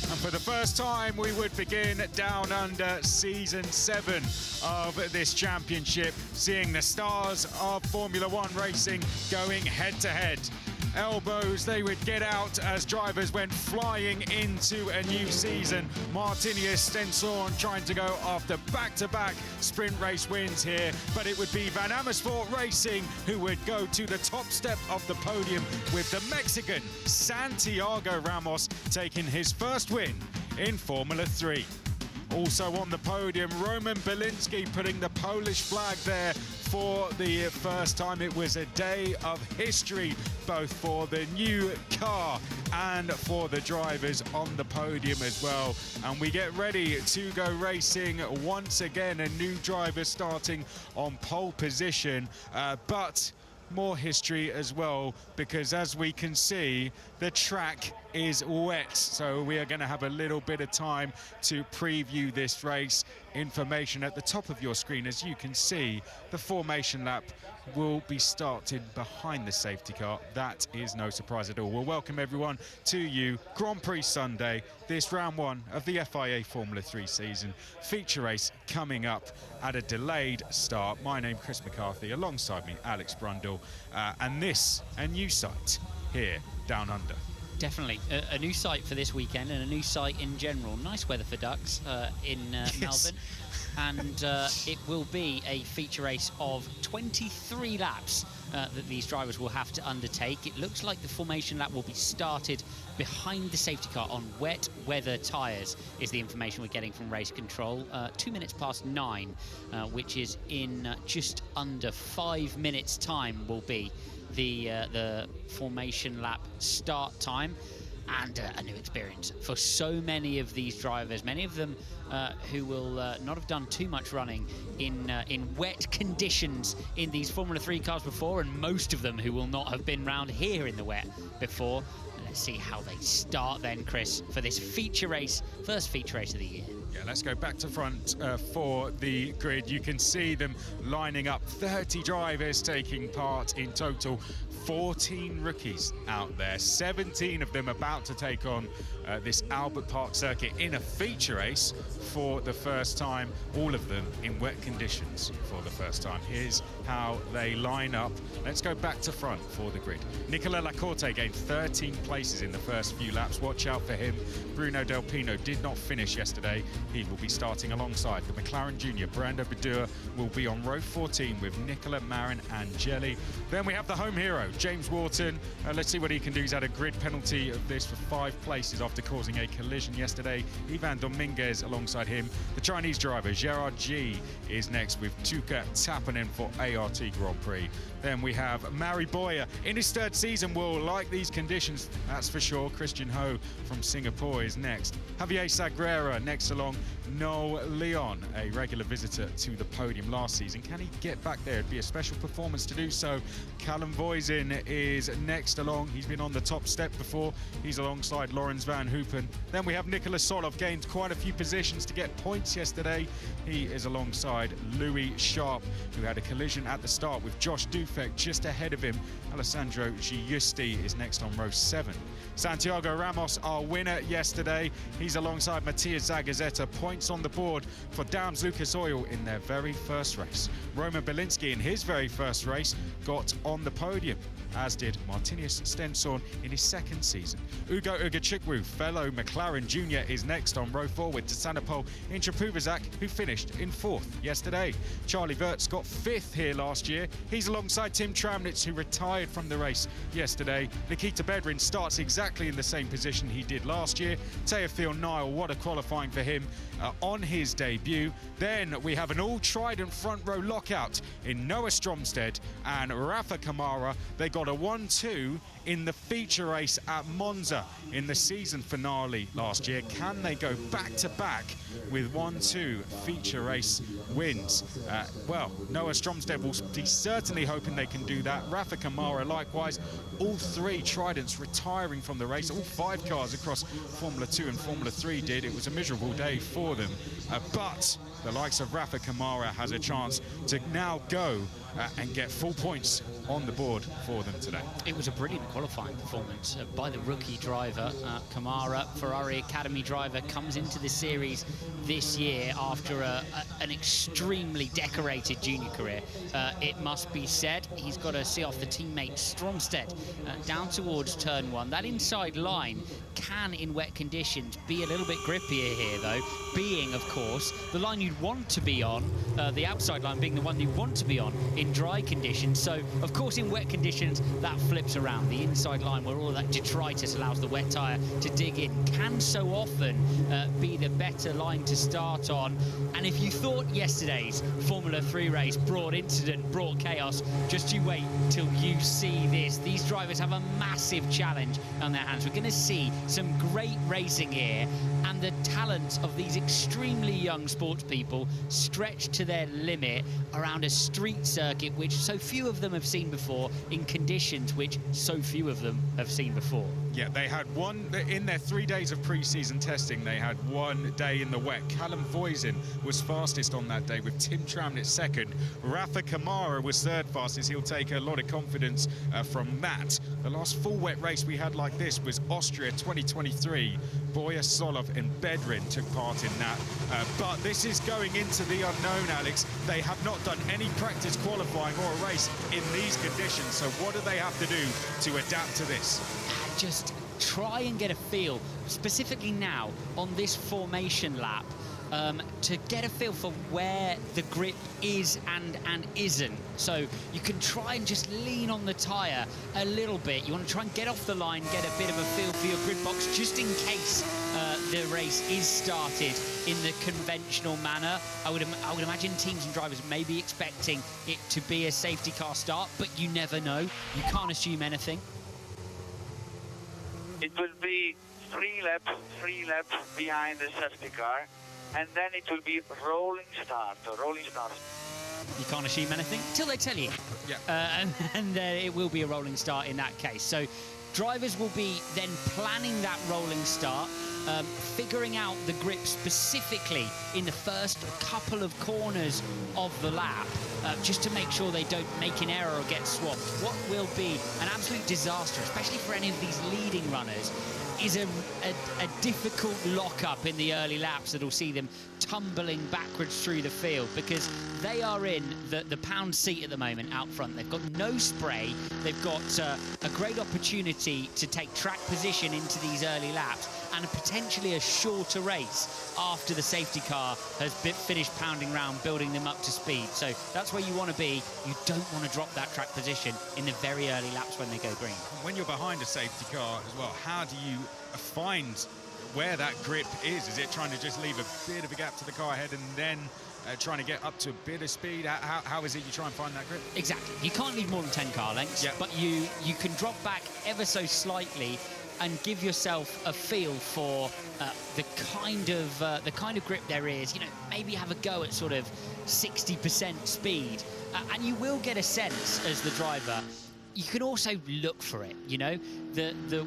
And for the first time, we would begin Down Under Season 7 of this championship, seeing the stars of Formula One racing going head-to-head. Elbows, they would get out as drivers went flying into a new season. Martinius Stenson trying to go after back-to-back sprint race wins here, but it would be Van Amersfoort Racing who would go to the top step of the podium, with the Mexican Santiago Ramos taking his first win in Formula 3. Also on the podium, Roman Bielinski putting the Polish flag there for the first time. It was a day of history, both for the new car and for the drivers on the podium as well. And we get ready to go racing once again, a new driver starting on pole position, but more history as well, because as we can see, the track is wet, so we are going to have a little bit of time to preview this race. Information at the top of your screen. As you can see, the formation lap will be started behind the safety car. That is no surprise at all. We'll welcome everyone to you. Grand Prix Sunday, this round one of the FIA Formula 3 season. Feature race coming up at a delayed start. My name Chris McCarthy, alongside me Alex Brundle, and this a new site here Down Under. Definitely a new site for this weekend, and a new site in general. Nice weather for ducks in yes. Melbourne, and it will be a feature race of 23 laps that these drivers will have to undertake. It looks like the formation lap will be started behind the safety car on wet weather tyres, is the information we're getting from race control. 2 minutes past 9, which is in just under 5 minutes time, will be the formation lap start time, and a new experience for so many of these drivers, many of them who will not have done too much running in wet conditions in these Formula 3 cars before, and most of them who will not have been round here in the wet before. Let's see how they start then, Chris, for this feature race, first feature race of the year. Yeah, let's go back to front for the grid. You can see them lining up, 30 drivers taking part in total. 14 rookies out there, 17 of them about to take on this Albert Park circuit in a feature race for the first time, all of them in wet conditions for the first time. Here's how they line up. Let's go back to front for the grid. Nicola Lacorte gained 13 places in the first few laps. Watch out for him. Bruno Del Pino did not finish yesterday. He will be starting alongside the McLaren Junior. Brando Badua will be on row 14 with Nicola Marin Angeli. Then we have the home hero, James Wharton. Let's see what he can do. He's had a grid penalty of this for 5 places after causing a collision yesterday. Ivan Dominguez alongside him. The Chinese driver, Gerard G, is next with Tuka Tapanen for ART Grand Prix. Then we have Mari Boyer. In his 3rd season will like these conditions, that's for sure. Christian Ho from Singapore is next. Javier Sagrera next along. Noel Leon, a regular visitor to the podium last season. Can he get back there? It'd be a special performance to do so. Callum Voisin is next along. He's been on the top step before. He's alongside Lawrence Van Hoopen. Then we have Nicholas Solov, gained quite a few positions to get points yesterday. He is alongside Louis Sharp, who had a collision at the start with Josh Dufek just ahead of him. Alessandro Giusti is next on row 7. Santiago Ramos, our winner yesterday. He's alongside Matias Zagazeta. Points on the board for Downs Lucas Oil in their very first race. Roman Bielinski in his very first race got on the podium. as did Martinius Stenson in his second season. Ugo Ugachukwu, fellow McLaren Junior, is next on row 4 with Tsanapol Intrapuvazak, who finished in 4th yesterday. Charlie Wirtz got 5th here last year. He's alongside Tim Tramnitz, who retired from the race yesterday. Nikita Bedrin starts exactly in the same position he did last year. Teofil Nile, what a qualifying for him on his debut. Then we have an all-Trident front row lockout in Noah Stromstead and Rafa Kamara. They got a 1-2 in the feature race at Monza in the season finale last year. Can they go back-to-back with 1-2 feature race wins? Well, Noah Stromstead will be certainly hoping they can do that. Rafa Kamara likewise. All 3 Tridents retiring from the race. All 5 cars across Formula 2 and Formula 3 did. It was a miserable day for them. But the likes of Rafa Kamara has a chance to now go and get full points on the board for them today. It was a brilliant Qualifying performance by the rookie driver. Kamara, Ferrari Academy driver, comes into the series this year after an extremely decorated junior career. It must be said, he's got to see off the teammate Stromstead down towards turn 1. That inside line can, in wet conditions, be a little bit grippier here, though, being, of course, the line you'd want to be on, the outside line being the one you want to be on in dry conditions. So, of course, in wet conditions, that flips around. The inside line, where all of that detritus allows the wet tyre to dig in, can so often be the better line to start on. And if you thought yesterday's Formula 3 race brought incident, brought chaos, just you wait till you see this. These drivers have a massive challenge on their hands. We're going to see some great racing here, and the talents of these extremely young sports people stretched to their limit around a street circuit which so few of them have seen before, in conditions which so few of them have seen before. Yeah, they had one, in their 3 days of pre-season testing, they had 1 day in the wet. Callum Voisin was fastest on that day with Tim Tramnitz second. Rafa Kamara was 3rd fastest. He'll take a lot of confidence from that. The last full wet race we had like this was Austria 2023. Boya, Solov and Bedrin took part in that. But this is going into the unknown, Alex. They have not done any practice qualifying or a race in these conditions. So what do they have to do to adapt to this? Just try and get a feel, specifically now on this formation lap, to get a feel for where the grip is and isn't. So you can try and just lean on the tyre a little bit. You want to try and get off the line, get a bit of a feel for your grid box, just in case the race is started in the conventional manner. I would imagine teams and drivers may be expecting it to be a safety car start, but you never know. You can't assume anything. It will be 3 laps behind the safety car, and then it will be rolling start. You can't assume anything till they tell you. Yeah. And it will be a rolling start in that case. So drivers will be then planning that rolling start, figuring out the grip specifically in the first couple of corners of the lap, just to make sure they don't make an error or get swapped. What will be an absolute disaster, especially for any of these leading runners, is a difficult lock-up in the early laps that'll see them tumbling backwards through the field, because they are in the pound seat at the moment out front. They've got no spray. They've got a great opportunity to take track position into these early laps, and potentially a shorter race after the safety car has finished pounding around, building them up to speed. So that's where you want to be. You don't want to drop that track position in the very early laps when they go green. When you're behind a safety car as well, how do you find where that grip is? Is it trying to just leave a bit of a gap to the car ahead and then trying to get up to a bit of speed? How is it you try and find that grip? Exactly. You can't leave more than 10 car lengths, yeah, but you can drop back ever so slightly and give yourself a feel for the kind of grip there is. You know, maybe have a go at sort of 60% speed, and you will get a sense as the driver. You can also look for it, you know,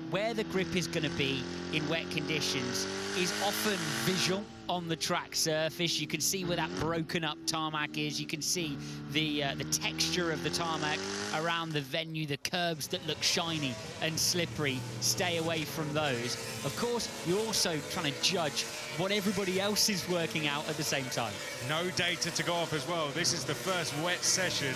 where the grip is going to be in wet conditions is often visual. on the track surface. You can see where that broken up tarmac is. You can see the texture of the tarmac around the venue, the curbs that look shiny and slippery. Stay away from those. Of course, you're also trying to judge what everybody else is working out at the same time. No data to go off as well. This is the first wet session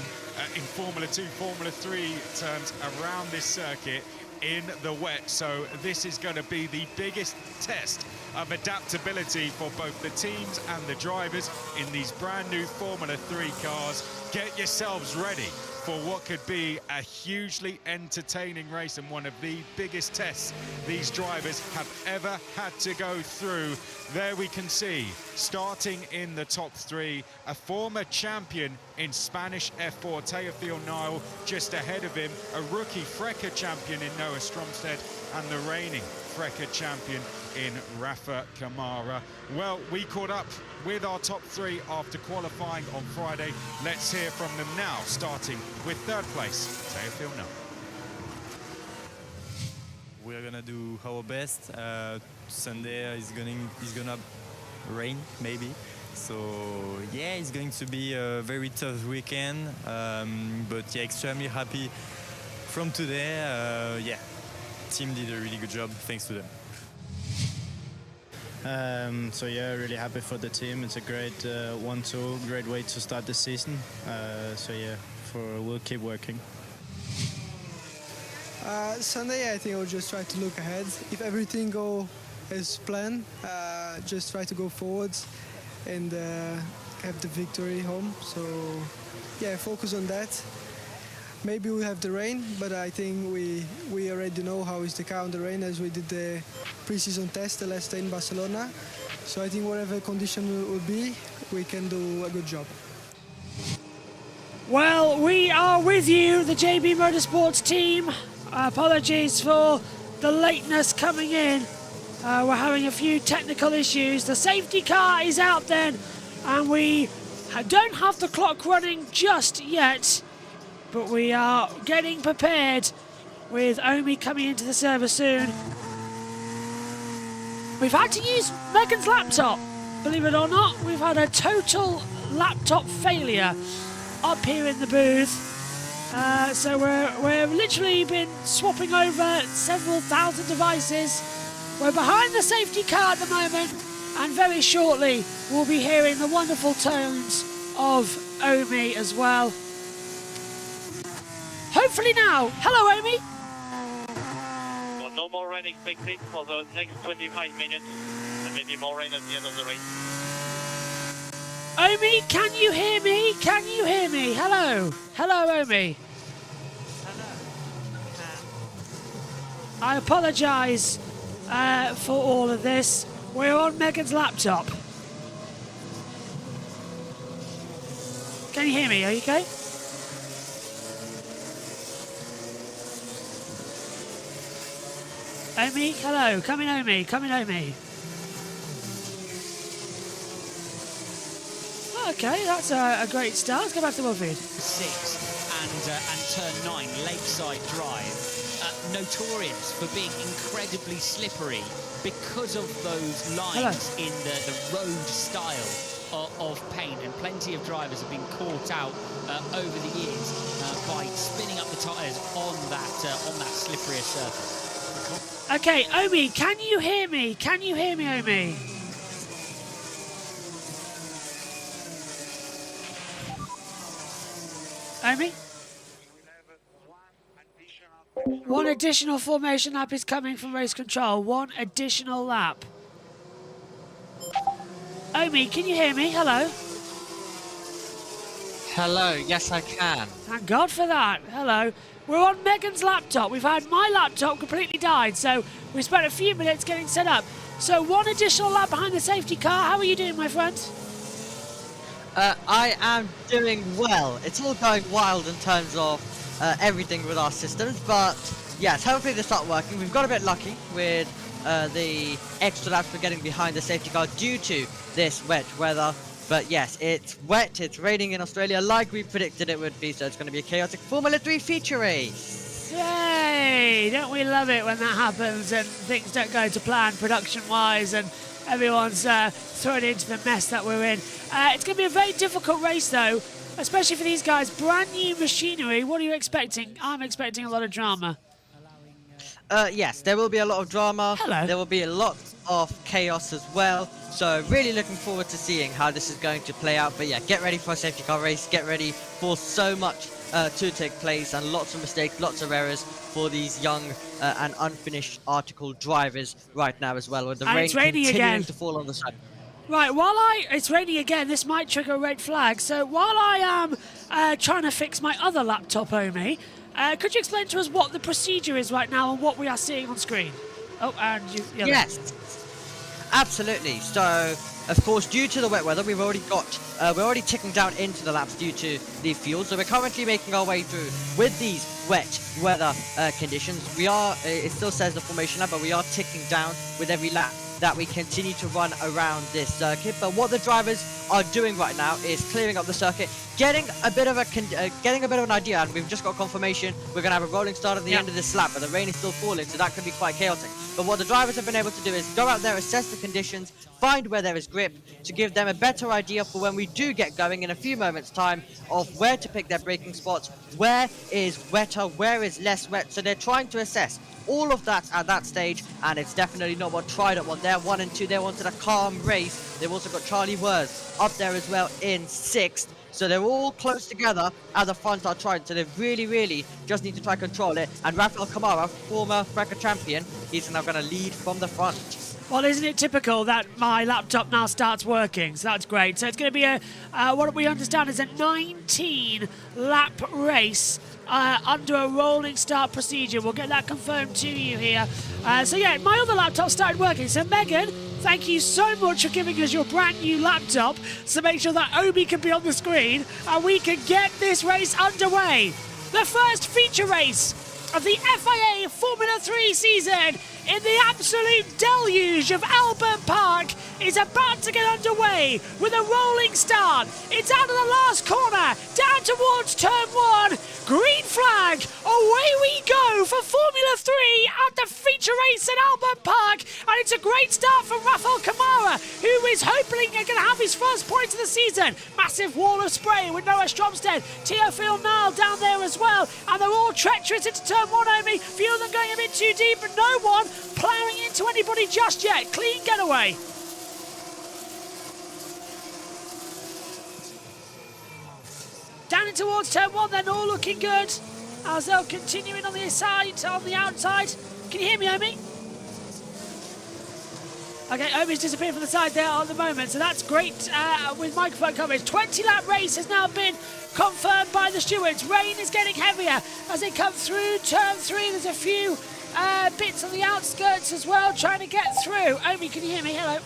in Formula 2, Formula 3 terms around this circuit in the wet. So this is going to be the biggest test of adaptability for both the teams and the drivers in these brand new Formula 3 cars. Get yourselves ready for what could be a hugely entertaining race and one of the biggest tests these drivers have ever had to go through. There we can see, starting in the top 3, a former champion in Spanish F4, Teofil Nile, just ahead of him, a rookie FRECA champion in Noah Stromstead, and the reigning FRECA champion in Rafa Kamara. Well, we caught up with our top 3 after qualifying on Friday. Let's hear from them now, starting with 3rd place, Teofil Nile. We're gonna do our best. Sunday is gonna rain maybe, so yeah, it's going to be a very tough weekend. But yeah, extremely happy from today. Yeah, team did a really good job. Thanks to them. So yeah, really happy for the team. It's a great 1-2, great way to start the season. So yeah, we'll keep working. Sunday, I think I'll just try to look ahead. If everything go as planned, just try to go forwards and have the victory home. So yeah, focus on that. Maybe we have the rain, but I think we already know how is the car on the rain, as we did the pre-season test the last day in Barcelona. So I think whatever condition will be, we can do a good job. Well, we are with you, the JB Motorsports team. Apologies for the lateness coming in. We're having a few technical issues. The safety car is out then, and we don't have the clock running just yet, but we are getting prepared with Omi coming into the server soon. We've had to use Megan's laptop, believe it or not. We've had a total laptop failure up here in the booth. So we're literally been swapping over several thousand devices. We're behind the safety car at the moment, and very shortly we'll be hearing the wonderful tones of Omi as well. Hopefully now. Hello, Omi. Well, no more rain expected for the next 25 minutes, and maybe more rain at the end of the race. Omi, can you hear me? Can you hear me? Hello. Hello, Omi. I apologise for all of this. We're on Megan's laptop. Can you hear me? Are you okay? Omi, hello. Come in, Omi. Come in, Omi. Okay, that's a great start. Let's go back to Wilfried. 6 and turn 9, Lakeside Drive. Notorious for being incredibly slippery because of those lines in the road style of paint, and plenty of drivers have been caught out over the years by spinning up the tyres on that slipperier surface. Okay, Omi, can you hear me? Can you hear me, Omi? Omi? One additional formation lap is coming from race control. One additional lap. Omi, can you hear me? Hello? Hello, yes I can. Thank God for that. Hello. We're on Megan's laptop. We've had my laptop completely died, so we spent a few minutes getting set up. So one additional lap behind the safety car. How are you doing, my friend? I am doing well. It's all going wild in terms of everything with our systems, but yes, hopefully they start working. We've got a bit lucky with the extra laps we're getting behind the safety car due to this wet weather. But yes, it's wet, it's raining in Australia like we predicted it would be, so it's going to be a chaotic Formula 3 feature race. Yay! Don't we love it when that happens and things don't go to plan production-wise, and everyone's thrown into the mess that we're in. It's going to be a very difficult race, though, especially for these guys. Brand new machinery. What are you expecting? I'm expecting a lot of drama. Yes, there will be a lot of drama. Hello. There will be a lot of chaos as well. So really looking forward to seeing how this is going to play out. But yeah, get ready for a safety car race. Get ready for so much to take place, and lots of mistakes, lots of errors for these young and unfinished article drivers right now as well, with the rain continuing to fall on the side. Right, it's raining again, this might trigger a red flag. So while I am trying to fix my other laptop, Omi, could you explain to us what the procedure is right now and what we are seeing on screen? Oh, and you... Yes, absolutely. So, of course, due to the wet weather, we're already ticking down into the laps due to the fuel. So we're currently making our way through with these wet weather conditions. It still says the formation lap, but we are ticking down with every lap that we continue to run around this circuit. But what the drivers are doing right now is clearing up the circuit, getting a bit of an idea, and we've just got confirmation we're going to have a rolling start at the end of this lap, but the rain is still falling, so that could be quite chaotic. But what the drivers have been able to do is go out there, assess the conditions, find where there is grip, to give them a better idea for when we do get going in a few moments time of where to pick their braking spots, where is wetter, where is less wet. So they're trying to assess all of that at that stage, and it's definitely not what Trident want. They're 1 and 2. They wanted a calm race. They've also got Charlie Worth up there as well in 6th. So they're all close together at the front are Trident. So they really just need to try to control it. And Rafael Kamara, former FRECA champion, he's now going to lead from the front. Well, isn't it typical that my laptop now starts working? So that's great. So it's going to be what we understand is a 19-lap race under a rolling start procedure. We'll get that confirmed to you here. So yeah, my other laptop started working. So Megan, thank you so much for giving us your brand new laptop to make sure that Obi can be on the screen and we can get this race underway. The first feature race of the FIA Formula 3 season in the absolute deluge of Albert Park is about to get underway with a rolling start. It's out of the last corner, down towards turn 1, green flag, away we go for Formula 3 at the feature race at Albert Park, and it's a great start for Rafael Kamara, who is hoping going to have his first points of the season. Massive wall of spray with Noah Stromstead, Teofil Nile down there as well, and they're all treacherous into turn 1, Omi. Few of them going a bit too deep, but no one ploughing into anybody just yet. Clean getaway. Down in towards turn 1, they're all looking good. As they'll continuing on the side, on the outside. Can you hear me, Omi? Okay, Omi's disappeared from the side there at the moment, so that's great with microphone coverage. 20-lap race has now been confirmed by the stewards. Rain is getting heavier as they come through turn 3. There's a few bits on the outskirts as well, trying to get through. Omi, can you hear me? Hello.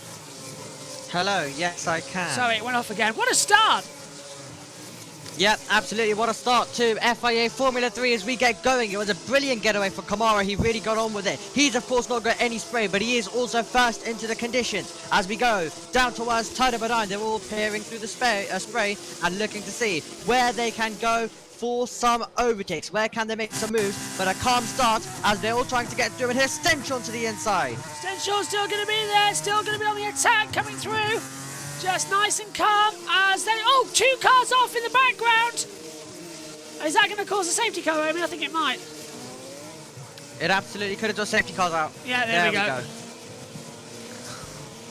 Hello, yes I can. Sorry, it went off again. What a start! Yep, absolutely. What a start to FIA Formula 3 as we get going. It was a brilliant getaway for Kamara. He really got on with it. He's, of course, not got any spray, but he is also first into the conditions. As we go down towards Tyler Badine, they're all peering through the spray and looking to see where they can go for some overtakes. Where can they make some moves? But a calm start as they're all trying to get through. And here's Stenshall to the inside. Stenshall's still going to be there, still going to be on the attack, coming through. Just nice and calm as they... Oh, 2 cars off in the background. Is that going to cause a safety car? I mean, I think it might. It absolutely could have just safety cars out. Yeah, there we go.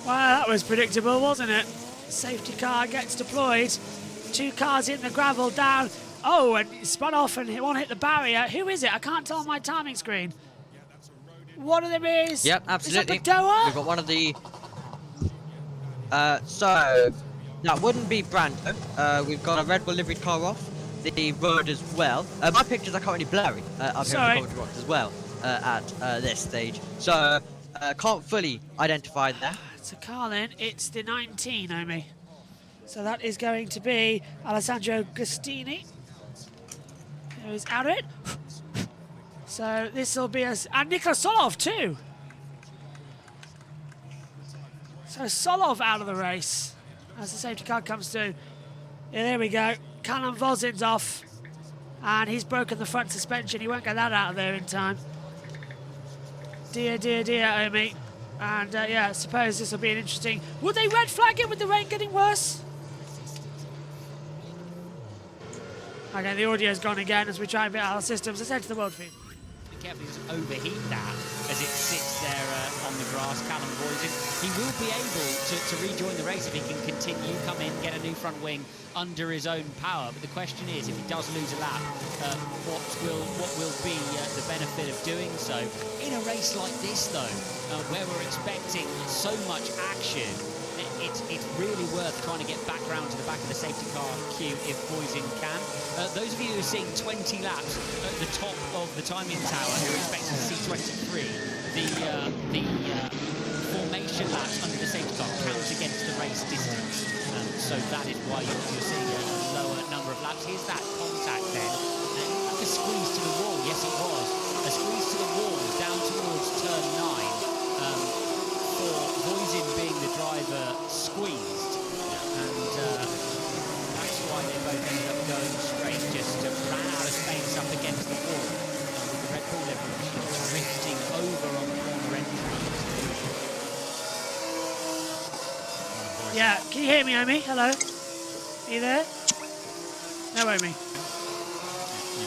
Well, that was predictable, wasn't it? Safety car gets deployed. 2 cars in the gravel down. Oh, and it spun off and one hit the barrier. Who is it? I can't tell on my timing screen. One of them is... Yep, absolutely. Is that Badoa? We've got one of the... So, that wouldn't be Brando. We've got a Red Bull liveried car off the road as well. My pictures are currently blurry up here in the Coventry Rocks as well at this stage. So, can't fully identify that. It's a car then. It's the 19, Omi. So that is going to be Alessandro Gustini, who is out of it. So this will be and Nicolas Solov too. So Solov out of the race as the safety car comes through. Yeah, there we go. Callum Vozin's off, and he's broken the front suspension. He won't get that out of there in time. Dear, dear, dear, Omi. And yeah, I suppose this will be an interesting... Would they red flag it with the rain getting worse? Okay, the audio's gone again as we try and bit our systems. Let's head to the world feed. Be careful, he doesn't overheat that as it sits there on the grass. Callum Boyden, he will be able to rejoin the race if he can continue, come in, get a new front wing under his own power. But the question is, if he does lose a lap, what will be the benefit of doing so? In a race like this, though, where we're expecting so much action, it's really worth trying to get back round to the back of the safety car queue if Boyden can. Those of you who are seeing 20 laps at the top of the timing tower who are expecting to see 23, the formation laps under the safety car counts against the race distance. So that is why you're seeing a lower number of laps. Here's that contact then. Like a squeeze to the wall. Yes, it was. A squeeze to the wall down towards turn 9. For Boyden being the driver squeezed, and that's why they both ended up going straight, just ran out of space up against the wall, with the Red Bull leverage drifting over on the corner entry. Yeah, can you hear me, Omi? Hello? Are you there? No, Omi. You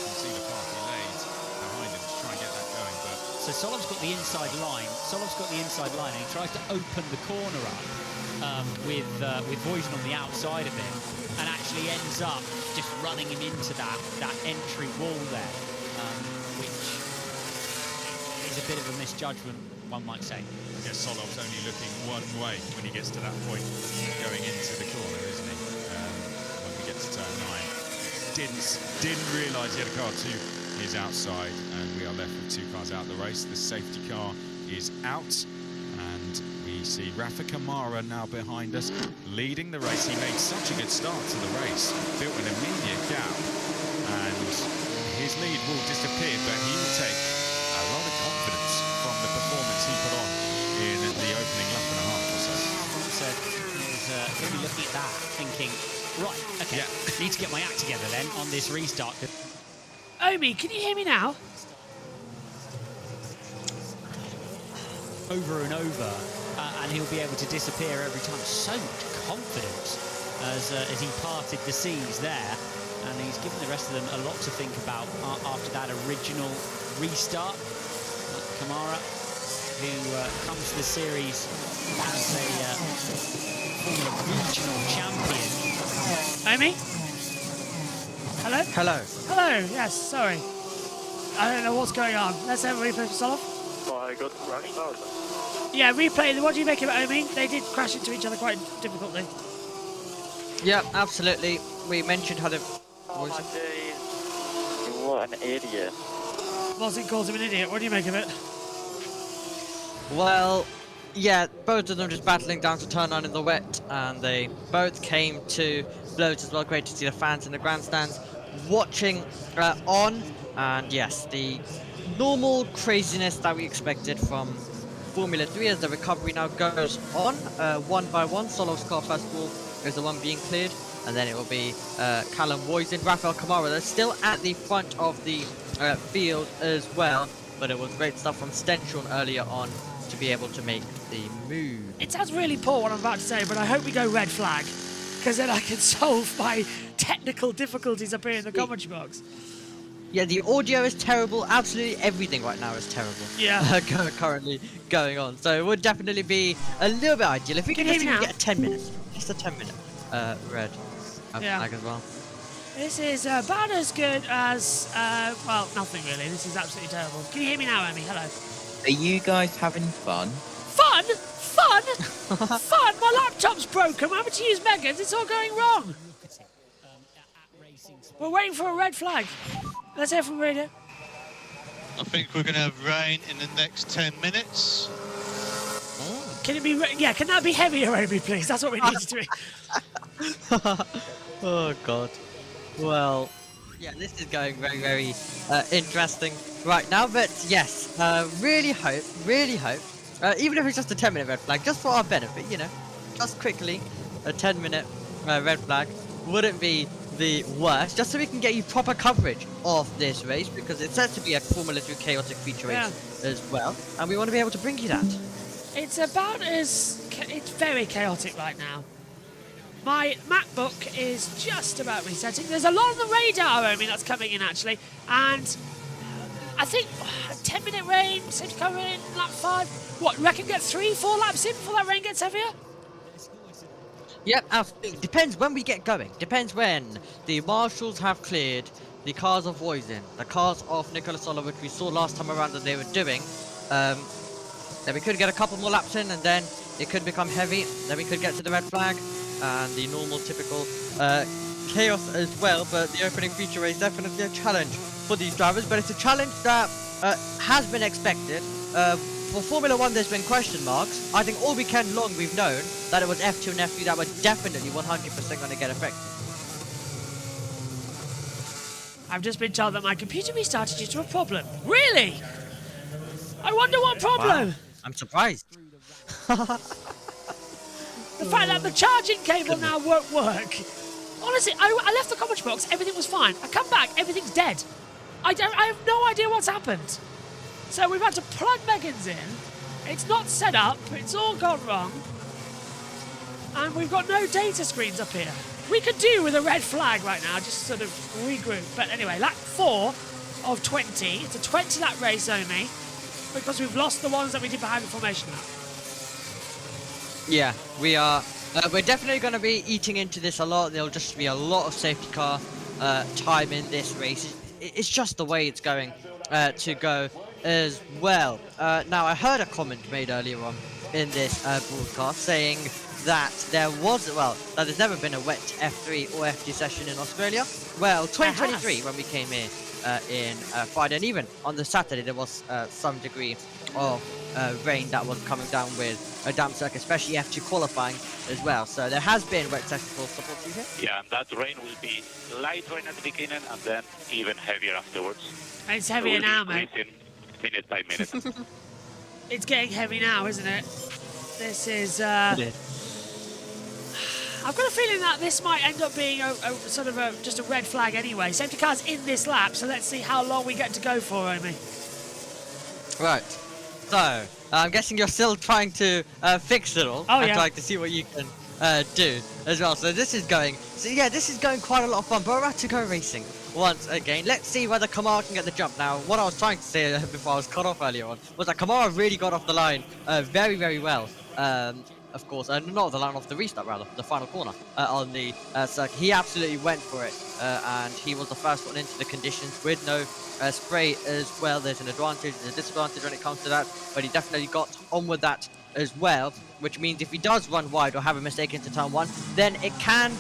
can see the party laid behind him to try and get that going, but... So Solov's got the inside line. And he tries to open the corner up with Boyden on the outside of him, and actually ends up just running him into that entry wall there, which is a bit of a misjudgment, one might say. I guess Solov's only looking one way when he gets to that point, going into the corner, isn't he? When we get to turn 9. Didn't realise he had a car to his outside, and we are left with 2 cars out of the race. The safety car is out, and we see Rafa Kamara now behind us, leading the race. He made such a good start to the race, built an immediate gap, and his lead will disappear, but he will take a lot of confidence from the performance he put on in the opening lap and a half or so. So he's going to be looking at that, thinking, right, okay, need to get my act together then on this restart. Omi, can you hear me now? Over and over, and he'll be able to disappear every time. So much confidence as he parted the seas there, and he's given the rest of them a lot to think about after that original restart. Kamara, who comes to the series as a Formula regional champion. Omi? Hello? Hello. Hello, yes, sorry. I don't know what's going on. Let's have a replay for Solov. I got crashed out. Yeah, replay. What do you make of it, Omi? They did crash into each other quite difficultly. Yeah, absolutely. We mentioned how the... You were an idiot. Wilson calls him an idiot. What do you make of it? Well, yeah, both of them just battling down to turn 9 in the wet, and they both came to blows as well. Great to see the fans in the grandstands watching on, and yes, the normal craziness that we expected from Formula 3 as the recovery now goes on, one by one. Solov's car first of all is the one being cleared, and then it will be Callum Boyden, Rafael Kamara. They're still at the front of the field as well, but it was great stuff from Stenchon earlier on to be able to make the move. It sounds really poor what I'm about to say, but I hope we go red flag, because then I can solve my technical difficulties up here in the commentary box. Yeah, the audio is terrible. Absolutely everything right now is terrible. Yeah. Currently going on. So it would definitely be a little bit ideal if we can just even get 10 minutes. Just a 10-minute red flag as well. This is about as good as, well, nothing really. This is absolutely terrible. Can you hear me now, Emmy? Hello. Are you guys having fun? Fun? Fun? Fun? My laptop's broken. I'm having to use Megan's. It's all going wrong. We're waiting for a red flag. Let's hear from radio. I think we're going to have rain in the next 10 minutes. Oh. Can it be? Yeah, can that be heavier, Amy, please? That's what we need to be. Oh God. Well, yeah, this is going very, very interesting right now. But yes, really hope, even if it's just a 10-minute red flag, just for our benefit, you know, just quickly, a 10-minute red flag wouldn't be the worst, just so we can get you proper coverage of this race, because it's set to be a Formula 2 chaotic feature race as well, and we want to be able to bring you that. It's about as... It's very chaotic right now. My MacBook is just about resetting. There's a lot on the radar, I mean, that's coming in, actually. And I think 10-minute rain, safety car in, lap 5. What, you reckon get 3-4 laps in before that rain gets heavier? Yep, absolutely. Depends when we get going. Depends when the marshals have cleared the cars of Voisin, the cars of Nicola Sola, which we saw last time around that they were doing. Then we could get a couple more laps in, and then it could become heavy. Then we could get to the red flag and the normal, typical chaos as well. But the opening feature is definitely a challenge for these drivers. But it's a challenge that has been expected. For Formula 1, there's been question marks. I think all weekend long we've known that it was F2 and F3 that were definitely 100% going to get affected. I've just been told that my computer restarted due to a problem. Really? I wonder what problem? Wow. I'm surprised. The fact that the charging cable now won't work. Honestly, I left the comment box, everything was fine. I come back, everything's dead. I have no idea what's happened. So we've had to plug Megan's in. It's not set up, it's all gone wrong. And we've got no data screens up here. We could do with a red flag right now, just sort of regroup. But anyway, lap 4 of 20. It's a 20-lap race only, because we've lost the ones that we did behind the formation lap. Yeah, we are. We're definitely going to be eating into this a lot. There'll just be a lot of safety car time in this race. It's just the way it's going to go as well. Now, I heard a comment made earlier on in this broadcast saying that there was, well, that there's never been a wet F3 or F2 session in Australia. Well, 2023, when we came here in Friday, and even on the Saturday, there was some degree of rain that was coming down with a damp circuit, especially F2 qualifying as well. So there has been wet sessions for support you here. Yeah, and that rain will be light rain at the beginning and then even heavier afterwards. And it's heavier now, mate. Minute by minute. It's getting heavy now, isn't it? This is... I've got a feeling that this might end up being a sort of just a red flag anyway. Safety car's in this lap, so let's see how long we get to go for, Omi. Right. So, I'm guessing you're still trying to fix it all. Oh, and yeah. trying to see what you can do as well. So this is going... So yeah, this is going quite a lot of fun. But we're about to go racing once again. Let's see whether Kamara can get the jump. Now, what I was trying to say before I was cut off earlier on was that Kamara really got off the line very, very well. Of course, not the line off the restart, rather, the final corner on the circuit. He absolutely went for it, and he was the first one into the conditions with no spray as well. There's an advantage and a disadvantage when it comes to that, but he definitely got on with that as well, which means if he does run wide or have a mistake into turn 1, then it can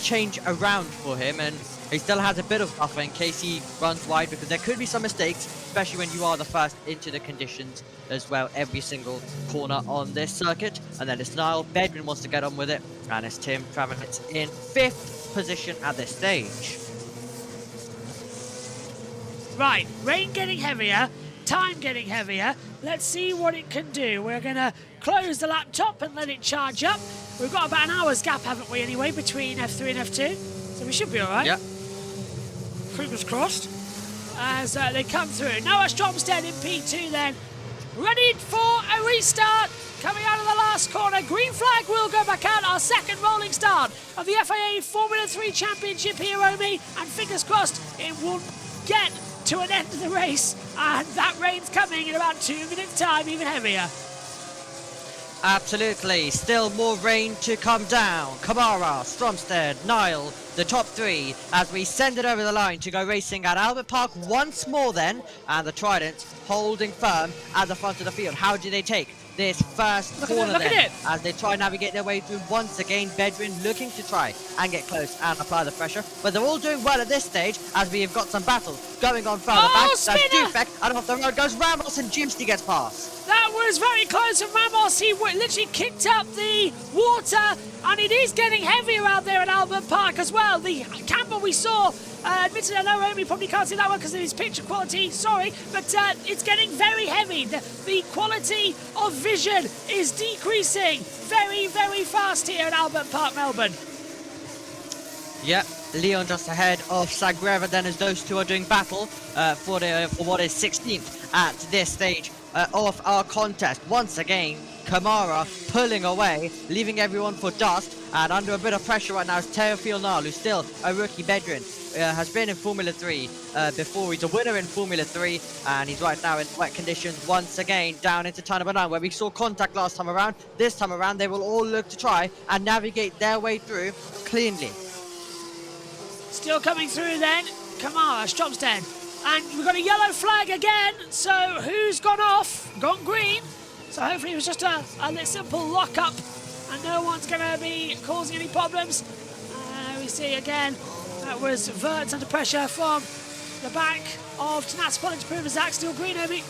change around for him, and he still has a bit of buffer in case he runs wide, because there could be some mistakes, especially when you are the first into the conditions as well, every single corner on this circuit. And then it's Niall, Bedwin wants to get on with it, and it's Tim Travanitz in 5th position at this stage. Right, rain getting heavier, time getting heavier. Let's see what it can do. We're going to close the laptop and let it charge up. We've got about an hour's gap, haven't we, anyway, between F3 and F2? So we should be all right. Yeah. Fingers crossed. As they come through. Noah Stromstead in P2 then. Ready for a restart. Coming out of the last corner. Green flag will go back out. Our second rolling start of the FIA Formula 3 Championship here, Omi. And fingers crossed it will get to an end of the race. And that rain's coming in about 2 minutes' time, even heavier. Absolutely. Still more rain to come down. Kamara, Stromstead, Niall, the top 3 as we send it over the line to go racing at Albert Park once more then. And the Tridents holding firm at the front of the field. How do they take this first corner then? As they try and navigate their way through once again. Bedwin looking to try and get close and apply the pressure. But they're all doing well at this stage as we have got some battles going on further back. That's Dufek, and off the road goes Ramos, and Jimsty gets past. That was very close from Ramos. He literally kicked up the water, and it is getting heavier out there at Albert Park as well. The camber we saw, admittedly I know Omi probably can't see that one because of his picture quality, sorry, but it's getting very heavy. The quality of vision is decreasing very, very fast here at Albert Park, Melbourne. Yep, Leon just ahead of Sagrera then, as those two are doing battle for what is 16th at this stage of our contest. Once again, Kamara pulling away, leaving everyone for dust, and under a bit of pressure right now is Teo Fional, who's still a rookie veteran. Has been in Formula 3 before. He's a winner in Formula 3, and he's right now in wet conditions once again down into turn number 9, where we saw contact last time around. This time around, they will all look to try and navigate their way through cleanly. Still coming through then, Kamara, Stromstead. And we've got a yellow flag again, so who's gone off? Gone green. So hopefully it was just a simple lock-up, and no one's going to be causing any problems. We see again, that was Verts under pressure from the back of Tanaspol into Pruvazak, still green, Obi.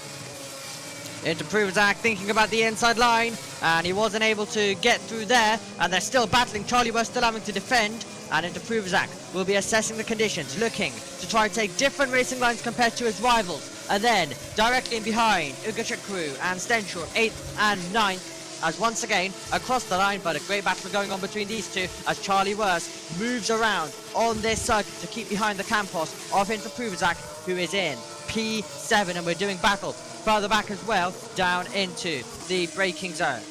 Into Pruvazak, thinking about the inside line, and he wasn't able to get through there, and they're still battling. Charlie West still having to defend, and into Pruvazak will be assessing the conditions, looking to try and take different racing lines compared to his rivals. And then, directly in behind, Ugachukwu and Stenshore, 8th and 9th, as once again, across the line, but a great battle going on between these two, as Charlie Wurst moves around on this circuit to keep behind the Campos, off into Pruvazak, who is in P7, and we're doing battle further back as well, down into the braking zone.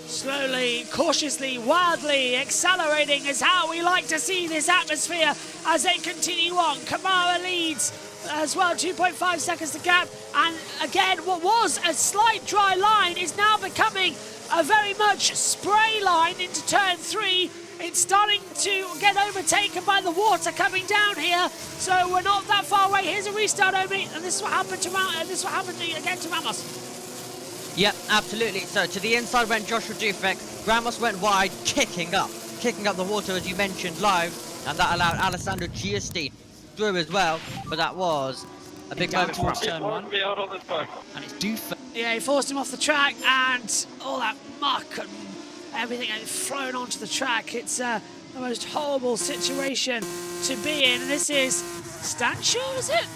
Slowly, cautiously, wildly accelerating is how we like to see this atmosphere as they continue on. Kamara leads as well, 2.5 seconds to gap, and again what was a slight dry line is now becoming a very much spray line into turn 3. It's starting to get overtaken by the water coming down here, so we're not that far away. Here's a restart, Omi, and this is what happened to again to Ramos. Yep, absolutely. So to the inside went Joshua Dufek. Ramos went wide, kicking up the water, as you mentioned, live, and that allowed Alessandro Giusti through as well, but that was a big moment for turn 1. And it's Dufek. Yeah, he forced him off the track, and all that muck and everything had flown onto the track. It's the most horrible situation to be in, and this is Stanshore, is it?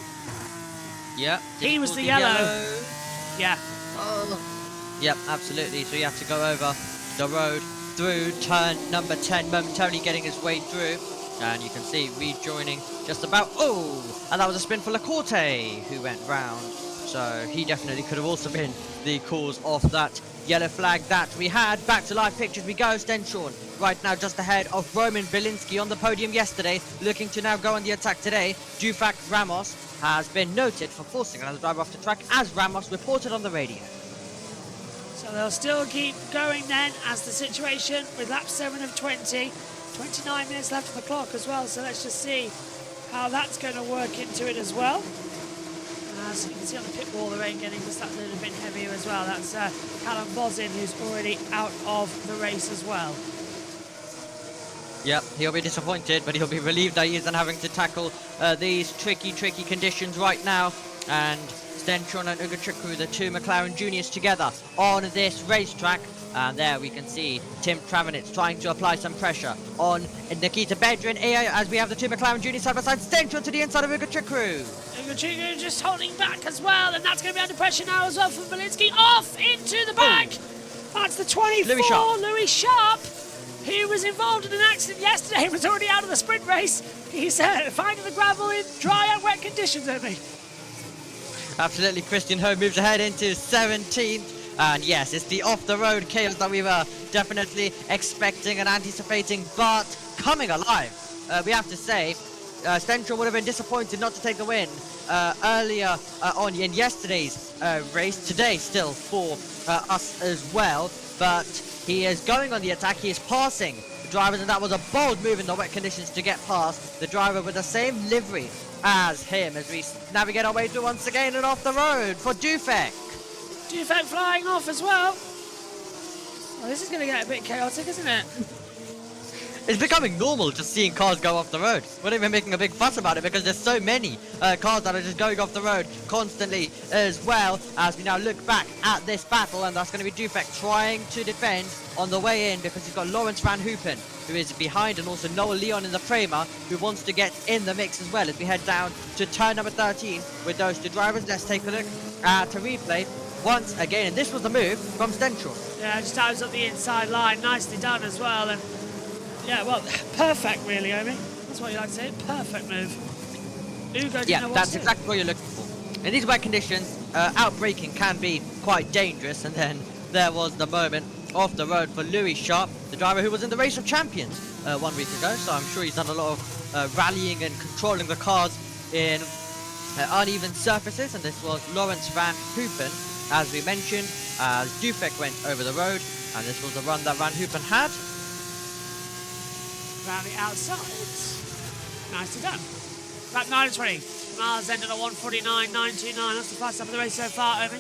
Yeah. He was the yellow. Yeah. Oh. Yep, absolutely. So you have to go over the road through turn number 10, momentarily getting his way through. And you can see rejoining just about. Oh! And that was a spin for Lacorte, who went round. So he definitely could have also been the cause of that yellow flag that we had. Back to live pictures we go. Stenshorn right now just ahead of Roman Bielinski on the podium yesterday, looking to now go on the attack today. Dufak Ramos has been noted for forcing another driver off the track, as Ramos reported on the radio. So they'll still keep going then, as the situation with lap 7 of 20. 29 minutes left on the clock as well, so let's just see how that's going to work into it as well. As you can see on the pit wall, the rain getting just that little bit heavier as well. That's Callum Bozin, who's already out of the race as well. Yep, he'll be disappointed, but he'll be relieved that he isn't having to tackle these tricky conditions right now. And Stenshorn and Ugachukwu, the two McLaren juniors together on this racetrack. And there we can see Tim Travanitz trying to apply some pressure on Nikita Bedrin, as we have the two McLaren juniors side by side. Stenshorn to the inside of Ugachukwu. Ugachukwu just holding back as well, and that's going to be under pressure now as well from Bielinski. Off into the back. That's the 24, Louis Sharp, who was involved in an accident yesterday, was already out of the sprint race. He's finding the gravel in dry and wet conditions, isn't he? Absolutely. Christian Ho moves ahead into 17th. And yes, it's the off-the-road chaos that we were definitely expecting and anticipating, but coming alive. We have to say, Stenshorn would have been disappointed not to take the win earlier on in yesterday's race. Today still for us as well, but he is going on the attack. He is passing the drivers, and that was a bold move in the wet conditions to get past the driver with the same livery as him, as we navigate our way through once again and off the road for Dufek. Dufek flying off as well. Well, this is going to get a bit chaotic, isn't it? It's becoming normal just seeing cars go off the road. We're not even making a big fuss about it because there's so many cars that are just going off the road constantly, as well as we now look back at this battle, and that's going to be Dufek trying to defend on the way in, because he's got Lawrence Van Hoopen, who is behind, and also Noah Leon in the Prema, who wants to get in the mix as well, as we head down to turn number 13 with those two drivers. Let's take a look at a replay once again, and this was the move from Stenshorn. Yeah, just ties up the inside line, nicely done as well, and yeah, well, perfect really, Omi. That's what you like to say, perfect move. Ugo, yeah, that's exactly what you're looking for. In these wet conditions, outbraking can be quite dangerous, and then there was the moment off the road for Louis Sharp, the driver who was in the Race of Champions 1 week ago. So I'm sure he's done a lot of rallying and controlling the cars in uneven surfaces. And this was Lawrence Van Hoopen, as we mentioned, as Dufek went over the road. And this was the run that Van Hoopen had. Around the outside. Nicely done. Lap 9 and 20. Miles ended at 1:49.929. That's the fastest lap of the race so far, Omi.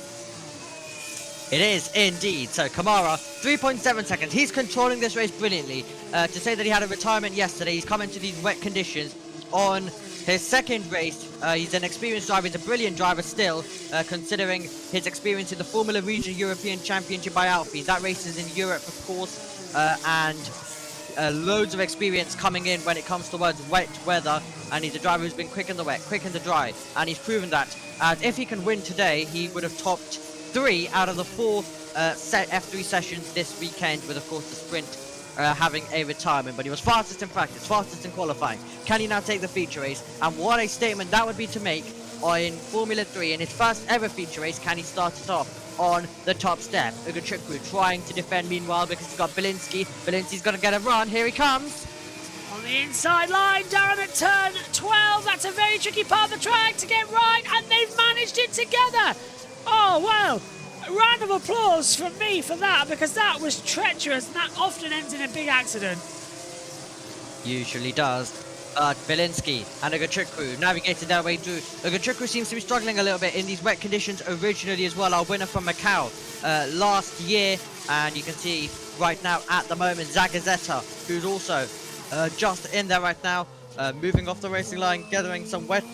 It is indeed. So Kamara, 3.7 seconds. He's controlling this race brilliantly. To say that he had a retirement yesterday, he's come into these wet conditions on his second race. He's an experienced driver. He's a brilliant driver still, considering his experience in the Formula Region European Championship by Alpine. That race is in Europe, of course, and loads of experience coming in when it comes towards wet weather. And he's a driver who's been quick in the wet, quick in the dry, and he's proven that. As if he can win today, he would have topped 3 out of the 4 F3 sessions this weekend, with of course the sprint having a retirement. But he was fastest in practice, fastest in qualifying. Can he now take the feature race? And what a statement that would be to make in Formula 3 in his first ever feature race. Can he start it off on the top step? Ugachukwu trying to defend meanwhile, because he's got Bielinski. Bielinski's going to get a run. Here he comes. On the inside line, Darren at turn 12. That's a very tricky part of the track to get right, and they've managed it together. Oh, well, a round of applause from me for that, because that was treacherous, and that often ends in a big accident. Usually does. But Bielinski and Ugachukwu navigated their way through. Ugachukwu seems to be struggling a little bit in these wet conditions originally as well. Our winner from Macau last year. And you can see right now at the moment Zagazeta, who's also just in there right now, moving off the racing line, gathering some wet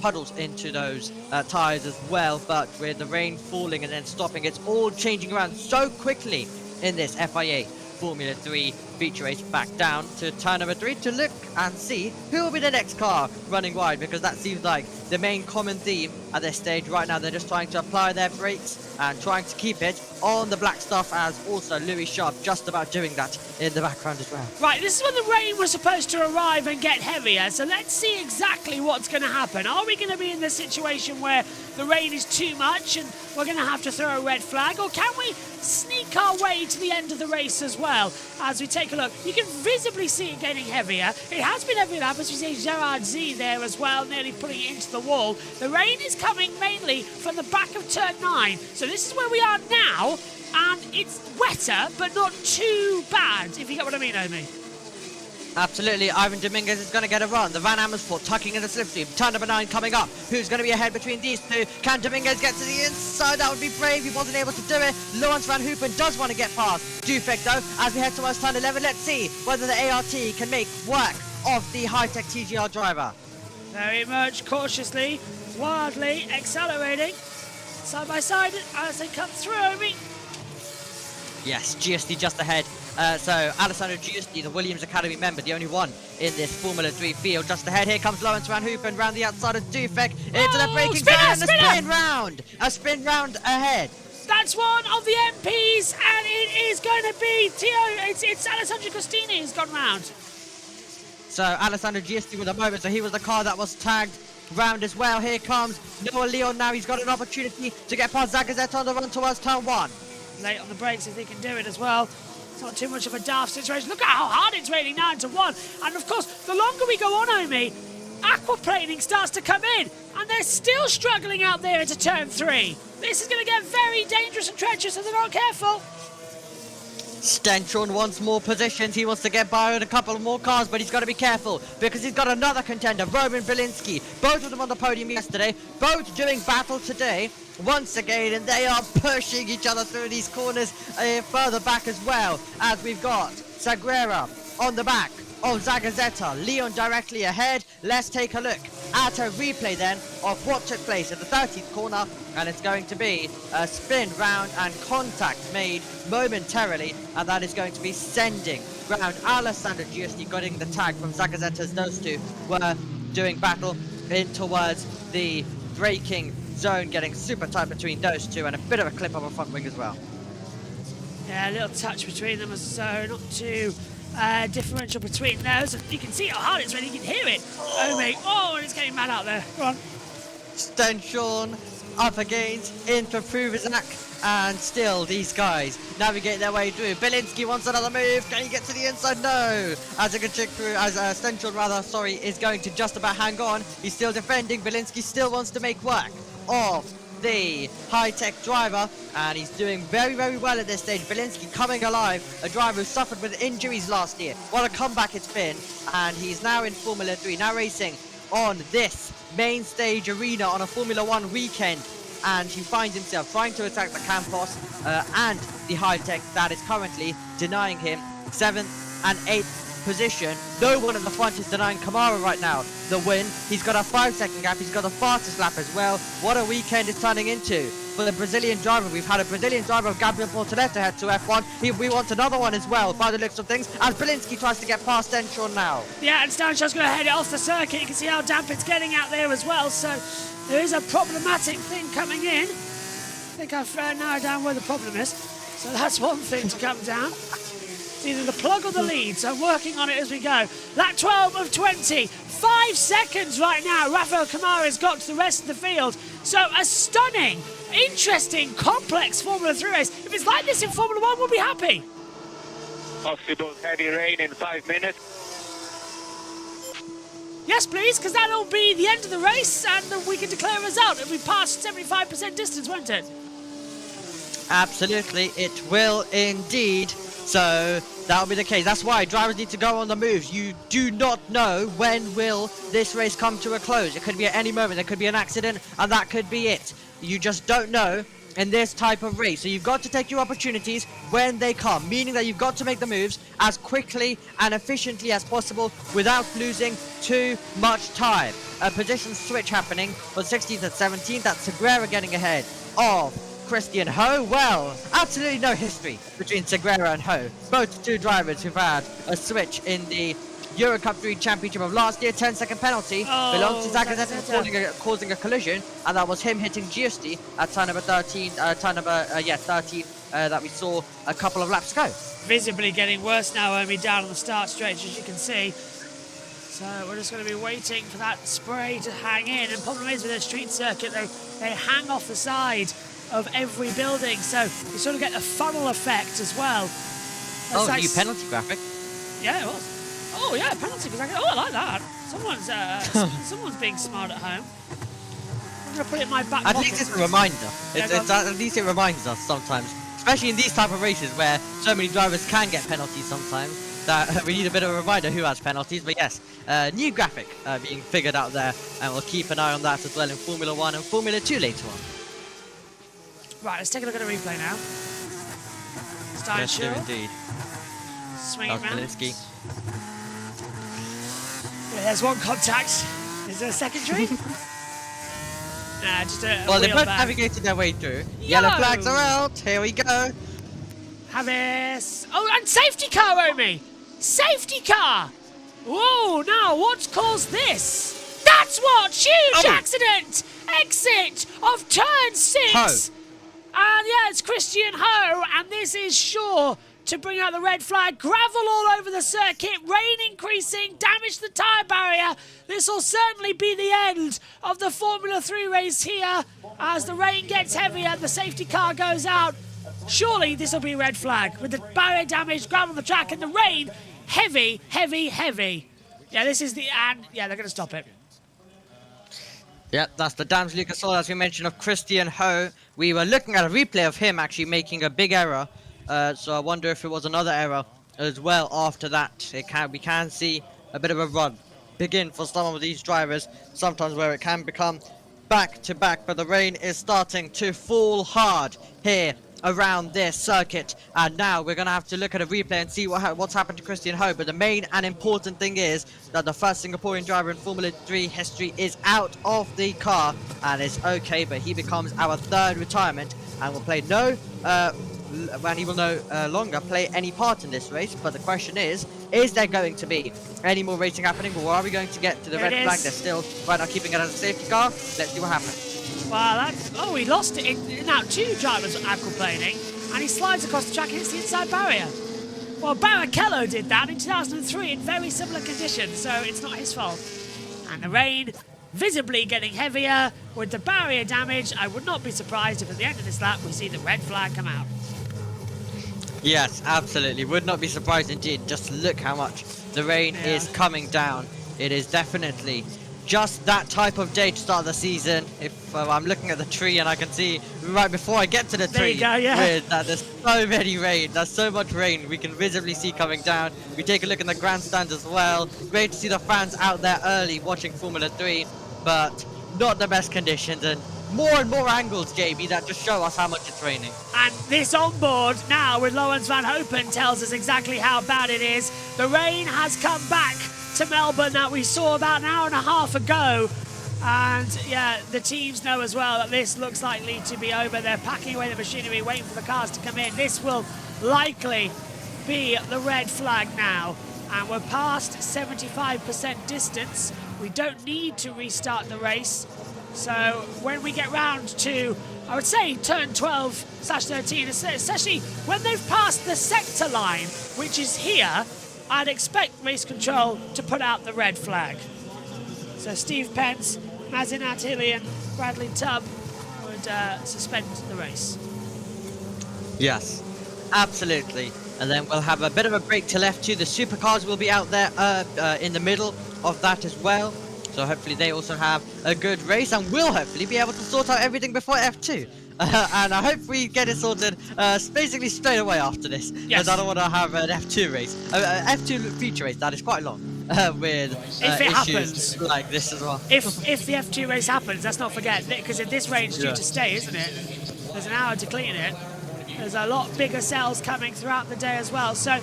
puddles into those tyres as well. But with the rain falling and then stopping, it's all changing around so quickly in this FIA Formula 3 feature race. Back down to turn number 3 to look and see who will be the next car running wide, because that seems like the main common theme at this stage. Right now they're just trying to apply their brakes and trying to keep it on the black stuff, as also Louis Sharp just about doing that in the background as well. Right, this is when the rain was supposed to arrive and get heavier, so let's see exactly what's going to happen. Are we going to be in the situation where the rain is too much and we're going to have to throw a red flag, or can we sneak our way to the end of the race as well? As we take a look, you can visibly see it getting heavier. It has been every lap, as we see Gerard Z there as well, nearly putting it into the wall. The rain is coming mainly from the back of turn 9, so this is where we are now, and it's wetter but not too bad, if you get what I mean, Omi. Absolutely, Ivan Dominguez is going to get a run. The Van Amersfoort tucking in the slipstream. Turn number 9 coming up. Who's going to be ahead between these two? Can Dominguez get to the inside? That would be brave. He wasn't able to do it. Lawrence Van Hoopen does want to get past Dufek though, as we head towards turn 11. Let's see whether the ART can make work of the high-tech TGR driver. Very much cautiously, wildly accelerating. Side by side as they come through, Omi. Yes, GSD just ahead. So Alessandro Giusti, the Williams Academy member, the only one in this Formula 3 field, just ahead. Here comes Lawrence Van Hoopen round the outside of Dufek into the braking zone, and a spin round. A spin round ahead. That's one of the MPs, and it is going to be it's Alessandro Costini who's gone round. So Alessandro Giusti with a moment, so he was the car that was tagged round as well. Here comes Noah Leon now. He's got an opportunity to get past Zagazeta on the run towards turn 1. Late on the brakes if they can do it as well. It's not too much of a daft situation. Look at how hard it's raining now into 1. And of course, the longer we go on, Omi, aquaplaning starts to come in. And they're still struggling out there into turn 3. This is going to get very dangerous and treacherous if they're not careful. Stenchorn wants more positions. He wants to get by with a couple of more cars, but he's got to be careful because he's got another contender, Roman Bielinski. Both of them on the podium yesterday, both doing battle today once again, and they are pushing each other through these corners further back as well, as we've got Saguera on the back of Zagazeta, Leon directly ahead. Let's take a look at a replay then of what took place at the 30th corner, and it's going to be a spin round and contact made momentarily, and that is going to be sending round Alessandro Giusti, getting the tag from Zagazeta's. Those two were doing battle in towards the braking zone, getting super tight between those two, and a bit of a clip of a front wing as well. Yeah, a little touch between them, so not too differential between those. And you can see how hard it's raining, you can hear it. Oh, mate. Oh, and it's getting mad out there. Go on. Stenchorn up against Intra Pruvizak, and still these guys navigate their way through. Bielinski wants another move. Can he get to the inside? No. As Stenchel rather, sorry, is going to just about hang on. He's still defending. Bielinski still wants to make work of the high-tech driver, and he's doing very, very well at this stage. Bielinski coming alive, a driver who suffered with injuries last year. What a comeback it's been, and he's now in Formula 3, now racing on this main stage arena on a Formula 1 weekend, and he finds himself trying to attack the Campos and the high-tech that is currently denying him 7th and 8th position. No one at the front is denying Kamara right now the win. He's got a 5-second gap. He's got the fastest lap as well. What a weekend it's turning into for the Brazilian driver. We've had a Brazilian driver of Gabriel Portoleto head to F1. We want another one as well by the looks of things, as Bielinski tries to get past Stenchel now. Yeah, and Stenchell's going to head it off the circuit. You can see how damp it's getting out there as well, so there is a problematic thing coming in. I think I've narrowed down where the problem is, so that's one thing to come down. It's either the plug or the lead, so I'm working on it as we go. Lap 12 of 20, 5 seconds right now. Rafael Kamara's got to the rest of the field. So a stunning, interesting, complex Formula 3 race. If it's like this in Formula 1, we'll be happy. Possible heavy rain in 5 minutes. Yes, please, because that'll be the end of the race and we can declare a result. It'll be past 75% distance, won't it? Absolutely, it will indeed. So that'll be the case. That's why drivers need to go on the moves. You do not know when will this race come to a close. It could be at any moment. There could be an accident, and that could be it. You just don't know in this type of race. So you've got to take your opportunities when they come, meaning that you've got to make the moves as quickly and efficiently as possible without losing too much time. A position switch happening for 16th and 17th. That's Segura getting ahead of Christian Ho. Well, absolutely no history between Segura and Ho. Both two drivers who've had a switch in the Euro Cup 3 Championship of last year. 10-second penalty belongs to Zagazev causing a collision, and that was him hitting Giusti at turn number 13, that we saw a couple of laps ago. Visibly getting worse now, Omi, down on the start straight, as you can see. So we're just going to be waiting for that spray to hang in. And problem is with a street circuit, they hang off the side of every building, so you sort of get a funnel effect as well. That's like new penalty graphic. Yeah, it was. Oh yeah, penalty graphic. Oh, I like that. Someone's being smart at home. I'm gonna put it in my back pocket. At least it's a reminder. At least it reminds us sometimes, especially in these type of races where so many drivers can get penalties sometimes, that we need a bit of a reminder who has penalties. But yes, new graphic being figured out there, and we'll keep an eye on that as well in Formula 1 and Formula 2 later on. Right, let's take a look at a replay now. Yes, do indeed. Swing it round. Bielinski. Yeah, there's one contact. Is there a secondary? Nah, just a well, they wheel both back. navigated their way through. Yellow flags are out. Here we go. Havis. Oh, and safety car, Omi! Safety car! Whoa, now what's caused this? That's what! Huge accident! Exit of turn 6! Ho. And yeah, it's Christian Ho, and this is sure to bring out the red flag. Gravel all over the circuit, rain increasing, damage the tyre barrier. This will certainly be the end of the Formula 3 race here. As the rain gets heavier, the safety car goes out. Surely this will be a red flag with the barrier damage, gravel on the track, and the rain heavy, heavy, heavy. Yeah, this is the and yeah, they're going to stop it. Yep, that's the damage Lucas saw, as we mentioned, of Christian Ho. We were looking at a replay of him actually making a big error. So I wonder if it was another error as well after that. We can see a bit of a run begin for some of these drivers, sometimes where it can become back-to-back. But the rain is starting to fall hard here around this circuit, and now we're going to have to look at a replay and see what's happened to Christian Ho. But the main and important thing is that the first Singaporean driver in Formula 3 history is out of the car, and it's okay, but he becomes our third retirement and will play he will no longer play any part in this race. But the question is there going to be any more racing happening, or are we going to get to the red flag? They're still right now keeping it as a safety car. Let's see what happens. Well, he lost it. Now two drivers are aquaplaning, and he slides across the track and hits the inside barrier. Well, Barrichello did that in 2003 in very similar conditions, so it's not his fault. And the rain visibly getting heavier with the barrier damage. I would not be surprised if at the end of this lap we see the red flag come out. Yes, absolutely. Would not be surprised indeed. Just look how much the rain is coming down. It is definitely just that type of day to start the season. If I'm looking at the tree and I can see right before I get to the tree, there's so many rain, there's so much rain we can visibly see coming down. We take a look in the grandstands as well. Great to see the fans out there early watching Formula 3, but not the best conditions, and more angles, JB, that just show us how much it's raining. And this onboard now with Lawrence Van Hopen tells us exactly how bad it is. The rain has come back to Melbourne that we saw about an hour and a half ago. And yeah, the teams know as well that this looks likely to be over. They're packing away the machinery, waiting for the cars to come in. This will likely be the red flag now. And we're past 75% distance. We don't need to restart the race. So when we get round to, I would say, turn 12/13, especially when they've passed the sector line, which is here, I'd expect race control to put out the red flag. So Steve Pence, Mazin Attili and Bradley Tubb would suspend the race. Yes, absolutely. And then we'll have a bit of a break till F2. The supercars will be out there in the middle of that as well. So hopefully they also have a good race and will hopefully be able to sort out everything before F2. And I hope we get it sorted basically straight away after this. Because I don't want to have an F2 race. F2 feature race that is quite long with if it issues happens, like this as well. If the F2 race happens, let's not forget, because this rain's due to stay, isn't it? There's an hour to clean it. There's a lot bigger cells coming throughout the day as well. So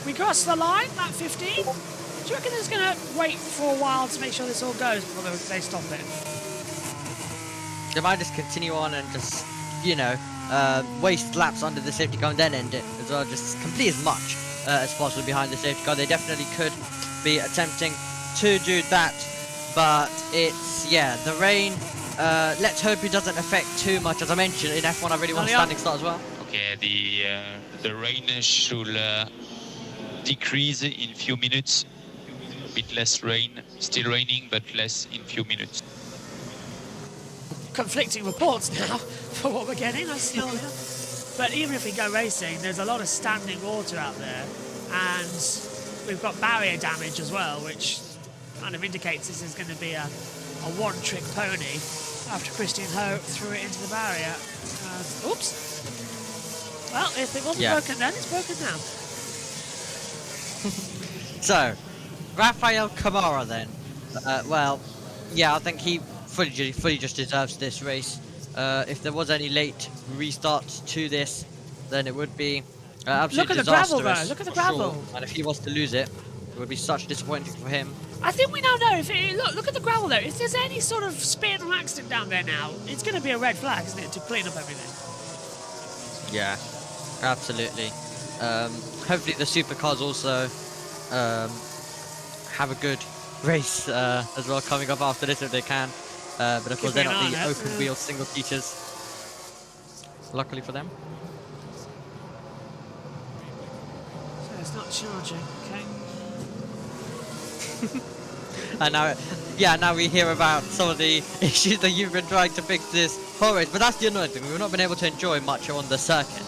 we cross the line, lap 15. Do you reckon there's going to wait for a while to make sure this all goes before they stop it? They might just continue on and just, you know, waste laps under the safety car and then end it as well. Just complete as much as possible behind the safety car. They definitely could be attempting to do that. But it's, yeah, the rain. Let's hope it doesn't affect too much. As I mentioned, in F1 I really want a standing start as well. Okay, the rain should decrease in few minutes. A bit less rain, still raining, but less in few minutes. Conflicting reports now for what we're getting. But even if we go racing, there's a lot of standing water out there, and we've got barrier damage as well, which kind of indicates this is going to be a one-trick pony after Christian Ho threw it into the barrier. Oops. Well, if it wasn't broken then, it's broken now. So, Rafael Kamara then. Well, yeah, I think he fully just deserves this race. If there was any late restarts to this, then it would be absolutely disastrous. Look at the gravel though, look at the gravel. Sure. And if he was to lose it, it would be such disappointing for him. I think we now know, look at the gravel there. If there's any sort of spin or accident down there now, it's going to be a red flag, isn't it, to clean up everything? Yeah, absolutely. Hopefully the supercars also have a good race as well coming up after this if they can. But of course they're not the open wheel single features. Luckily for them. So it's not charging, okay. And now we hear about some of the issues that you've been trying to fix this whole race. But that's the annoying thing. We've not been able to enjoy much on the circuit.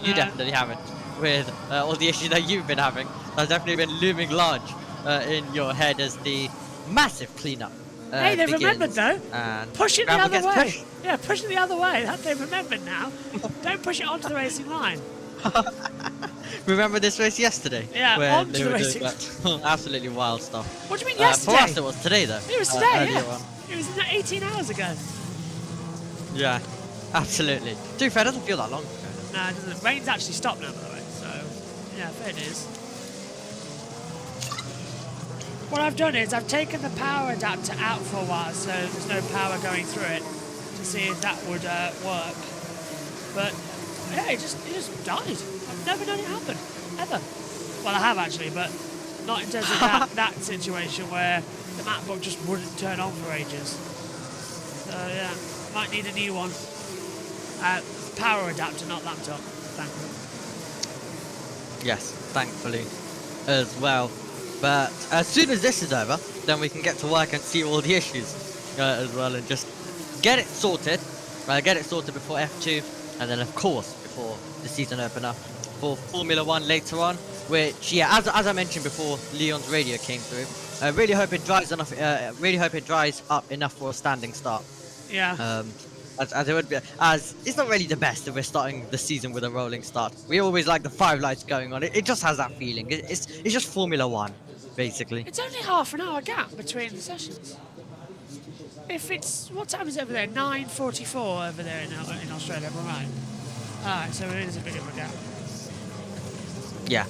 You definitely haven't, with all the issues that you've been having. That's definitely been looming large in your head as the massive cleanup hey, they've remembered though. Push it the other way. Pushed. Yeah, push it the other way. That they've remembered now. Don't push it onto the racing line. Remember this race yesterday? Yeah, onto the racing line. Absolutely wild stuff. What do you mean yesterday? For us it was today though. It was today, yeah. It was 18 hours ago. Yeah, absolutely. To be fair, it doesn't feel that long ago. No, it doesn't. Rain's actually stopped now, by the way. So, yeah, fair dues. What I've done is I've taken the power adapter out for a while, so there's no power going through it, to see if that would work. But yeah, it just died. I've never known it happen, ever. Well, I have actually, but not in terms of that situation where the MacBook just wouldn't turn on for ages. So yeah, might need a new one. Power adapter, not laptop, thankfully. Yes, thankfully as well. But as soon as this is over, then we can get to work and see all the issues as well, and just get it sorted. Get it sorted before F2, and then of course before the season opener for Formula 1 later on. Which, yeah, as I mentioned before, Leon's radio came through. I really hope it dries enough. Really hope it dries up enough for a standing start. Yeah. As it would be, as it's not really the best if we're starting the season with a rolling start. We always like the 5 lights going on. It just has that feeling. It's just Formula 1, basically. It's only half an hour gap between the sessions. If it's, what time is it over there? 9:44 over there in Australia, am I right? Alright, so it is a bit of a gap. Yeah.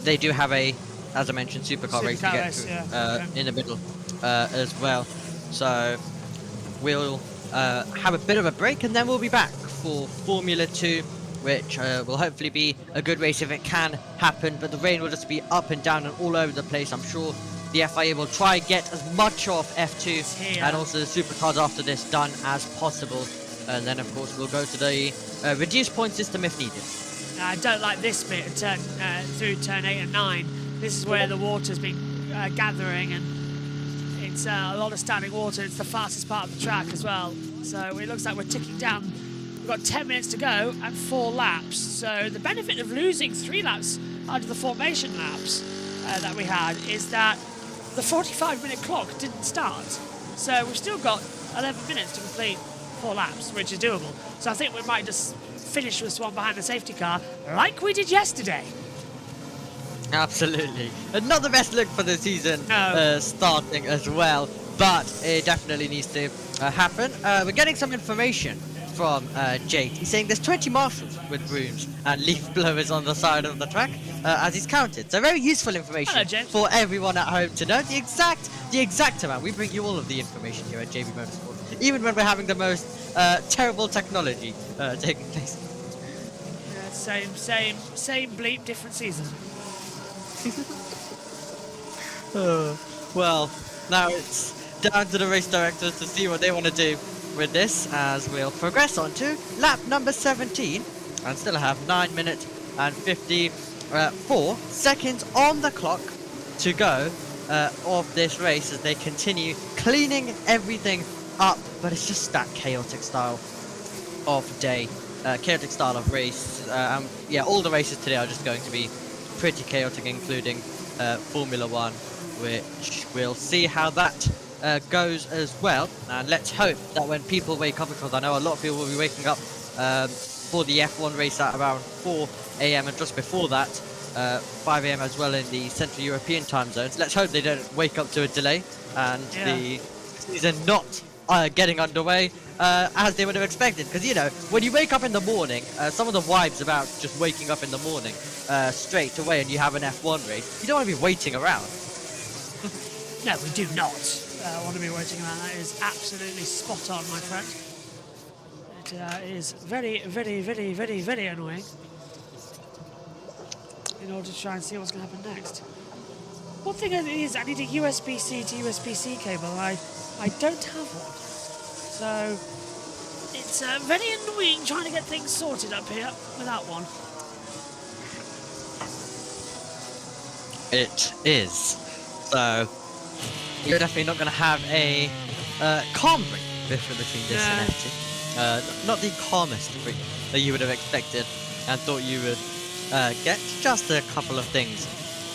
They do have a, as I mentioned, supercar race to get through in the middle as well. So we'll have a bit of a break, and then we'll be back for Formula 2, which will hopefully be a good race if it can happen. But the rain will just be up and down and all over the place. I'm sure the FIA will try get as much of F2 and also the supercars after this done as possible. And then, of course, we'll go to the reduced point system if needed. I don't like this bit through turn 8 and 9. This is where the water's been gathering, and it's a lot of standing water. It's the fastest part of the track as well. So it looks like we're ticking down. We've got 10 minutes to go and 4 laps. So the benefit of losing 3 laps out of the formation laps that we had is that the 45-minute clock didn't start. So we've still got 11 minutes to complete 4 laps, which is doable. So I think we might just finish with one behind the safety car like we did yesterday. Absolutely. Not the best look for the season starting as well, but it definitely needs to happen. We're getting some information from Jake. He's saying there's 20 marshals with brooms and leaf blowers on the side of the track as he's counted. So very useful information for everyone at home to know the exact amount. We bring you all of the information here at JB Motorsports, even when we're having the most terrible technology taking place. Yeah, same bleep, different season. Well, now it's down to the race directors to see what they want to do with this, as we'll progress on to lap number 17 and still have 9 minutes and 54 seconds on the clock to go of this race as they continue cleaning everything up. But it's just that chaotic style of day, chaotic style of race. Yeah, all the races today are just going to be pretty chaotic, including Formula 1, which we'll see how that goes as well. And let's hope that when people wake up, because I know a lot of people will be waking up for the F1 race at around 4 AM, and just before that 5 AM as well in the Central European time zones. Let's hope they don't wake up to a delay and the season not getting underway as they would have expected. Because, you know, when you wake up in the morning, some of the vibes about just waking up in the morning straight away and you have an F1 race, you don't want to be waiting around. No, we do not want to be waiting around. That is absolutely spot on, my friend. It is very, very, very, very, very annoying in order to try and see what's going to happen next. One thing is, I need a USB-C to USB-C cable. I don't have one. So it's very annoying trying to get things sorted up here without one. It is. So you're definitely not going to have a calm break between this and F2. Not the calmest break that you would have expected and thought you would get. Just a couple of things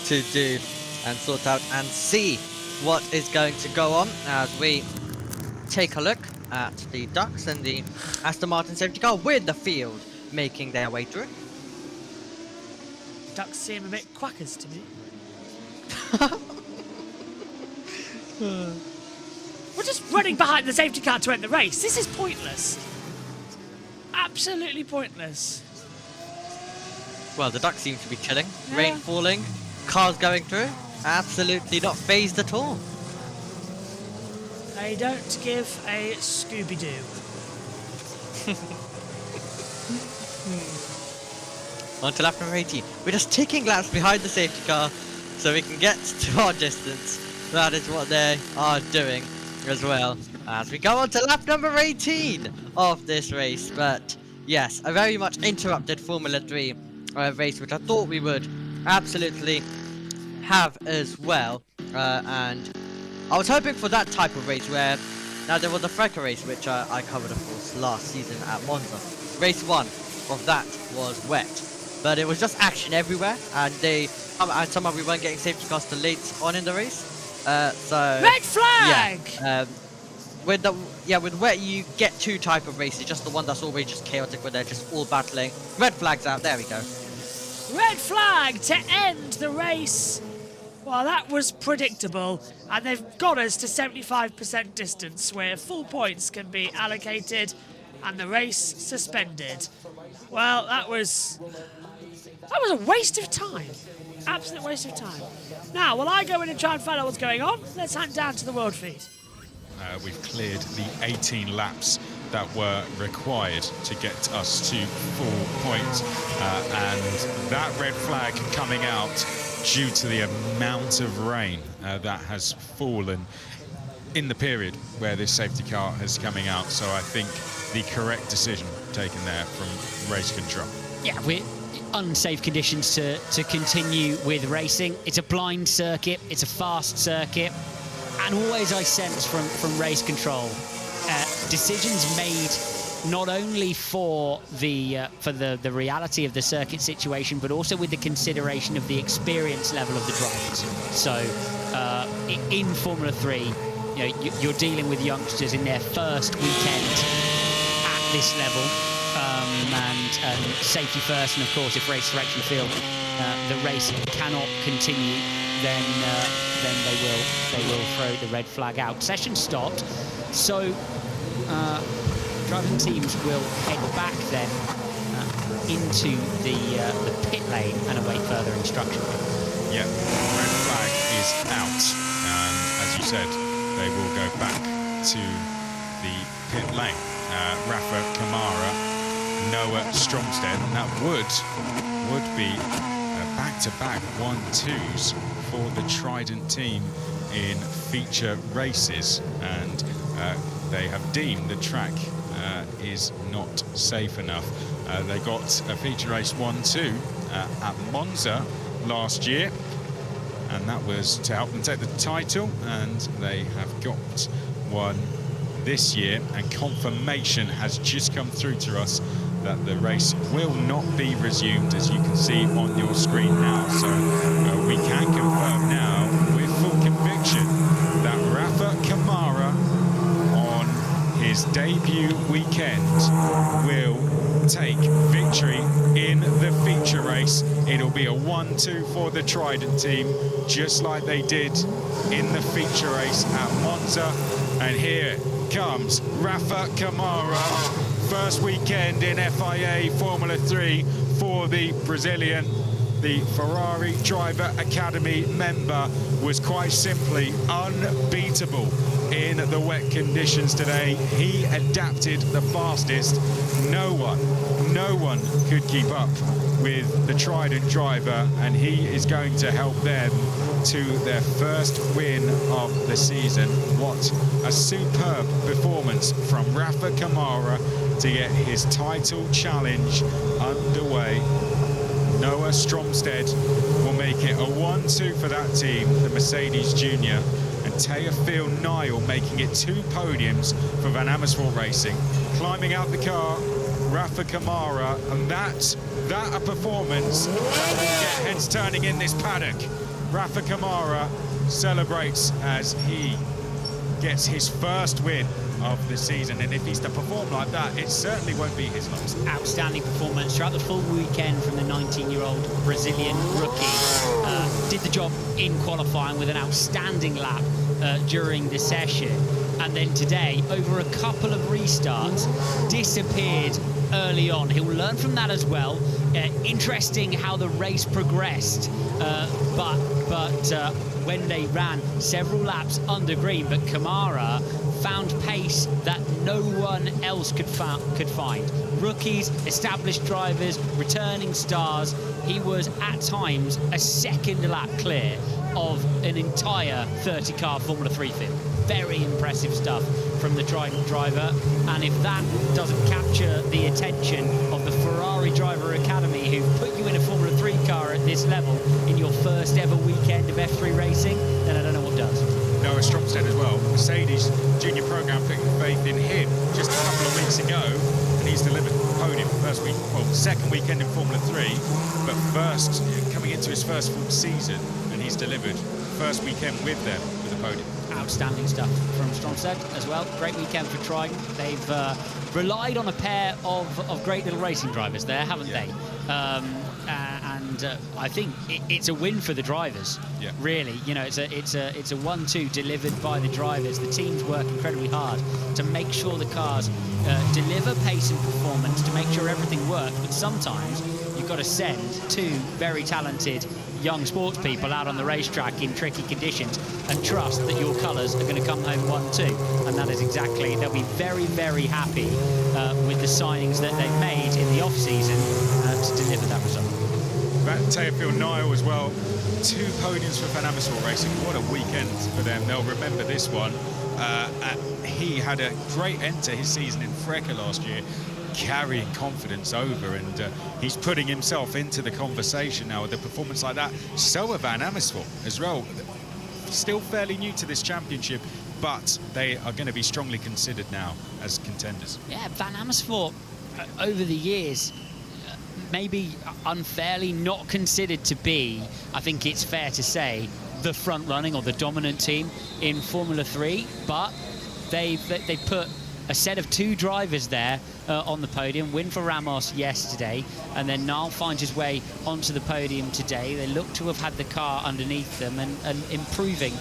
to do and sort out and see what is going to go on as we take a look at the Ducks and the Aston Martin safety car with the field making their way through. Ducks seem a bit quackers to me. We're just running behind the safety car to end the race. This is pointless. Absolutely pointless. Well, the Ducks seem to be chilling. Rain falling, cars going through. Absolutely not phased at all. They don't give a Scooby-Doo. On to lap number 18. We're just ticking laps behind the safety car so we can get to our distance. That is what they are doing as well. As we go on to lap number 18 of this race. But yes, a very much interrupted Formula 3 race, which I thought we would absolutely have as well. And I was hoping for that type of race where, now there was a Freca race which I covered of course last season at Monza. Race 1 of that was wet, but it was just action everywhere, and somehow we weren't getting safety cars till late on in the race. So red flag! Yeah, with wet you get two type of races, just the one that's always just chaotic where they're just all battling. Red flag's out, there we go. Red flag to end the race. Well, that was predictable, and they've got us to 75% distance where full points can be allocated and the race suspended. Well, that was a waste of time. Absolute waste of time. Now, while I go in and try and find out what's going on, let's hand down to the world feed. We've cleared the 18 laps that were required to get us to full point, and that red flag coming out due to the amount of rain that has fallen in the period where this safety car is coming out. So I think the correct decision taken there from race control. Yeah, we're unsafe conditions to continue with racing. It's a blind circuit, it's a fast circuit, and always I sense from race control decisions made not only for the reality of the circuit situation, but also with the consideration of the experience level of the drivers. So in Formula 3, you know, you're dealing with youngsters in their first weekend at this level, and safety first. And of course, if race direction feel the race cannot continue, then they will throw the red flag out. Session stopped, so driving teams will head back then into the pit lane and await further instruction. Yeah, red flag is out, and as you said, they will go back to the pit lane. Rafa Kamara, Noah Stromstead, and that would be back-to-back 1-2s for the Trident team in feature races, and they have deemed the track is not safe enough. They got a feature race 1-2 at Monza last year, and that was to help them take the title, and they have got one this year, and confirmation has just come through to us that the race will not be resumed, as you can see on your screen now. So we can confirm now with full conviction that Rafa Kamara on his debut weekend will take victory in the feature race. It'll be a 1-2 for the Trident team, just like they did in the feature race at Monza. And here comes Rafa Kamara, first weekend in FIA Formula 3 for the Brazilian. The Ferrari Driver Academy member was quite simply unbeatable in the wet conditions today. He adapted the fastest. No one could keep up with the Trident driver, and he is going to help them to their first win of the season. What a superb performance from Rafa Kamara to get his title challenge underway. Noah Stromstead will make it a 1-2 for that team, the Mercedes Junior, and Teofil Niall making it 2 podiums for Van Amersfoort Racing. Climbing out the car, Rafa Kamara, and that a performance that will get heads turning in this paddock. Rafa Kamara celebrates as he gets his first win of the season, and if he's to perform like that, it certainly won't be his last. Outstanding performance throughout the full weekend from the 19-year-old Brazilian rookie. Did the job in qualifying with an outstanding lap during the session, and then today, over a couple of restarts, disappeared early on. He'll learn from that as well. Interesting how the race progressed, but when they ran several laps under green, but Kamara found pace that no one else could find. Rookies, established drivers, returning stars. He was at times a second lap clear of an entire 30-car Formula 3 field. Very impressive stuff from the Trident driver, and if that doesn't capture the attention of the Ferrari Driver Academy, who put you in a Formula 3 car at this level in your first ever weekend of F3 racing, then I don't know what Motorsport does. Noah Stromstead as well. Mercedes Junior Program putting faith in him just a couple of weeks ago, and he's delivered podium first week, well, second weekend in Formula 3, but first coming into his first full season, and he's delivered first weekend with them with a podium. Outstanding stuff from Stromstead as well. Great weekend for Triton. They've relied on a pair of great little racing drivers there, haven't they? And I think it's a win for the drivers. Yeah. Really, you know, it's a 1-2 delivered by the drivers. The teams work incredibly hard to make sure the cars deliver pace and performance, to make sure everything works. But sometimes you've got to send two very talented young sports people out on the racetrack in tricky conditions and trust that your colours are going to come home 1-2, and that is exactly, they'll be very, very happy with the signings that they've made in the off-season to deliver that result. Teofil Niall as well, 2 podiums for Van Amersfoort Racing. What a weekend for them. They'll remember this one. He had a great end to his season in Freca last year, carrying confidence over, and he's putting himself into the conversation now with a performance like that. So are Van Amersfoort as well. Still fairly new to this championship, but they are going to be strongly considered now as contenders. Yeah, Van Amersfoort over the years, maybe unfairly not considered to be, I think it's fair to say, the front-running or the dominant team in Formula 3, but they put a set of 2 drivers there on the podium. Win for Ramos yesterday, and then Niall finds his way onto the podium today. They look to have had the car underneath them and improving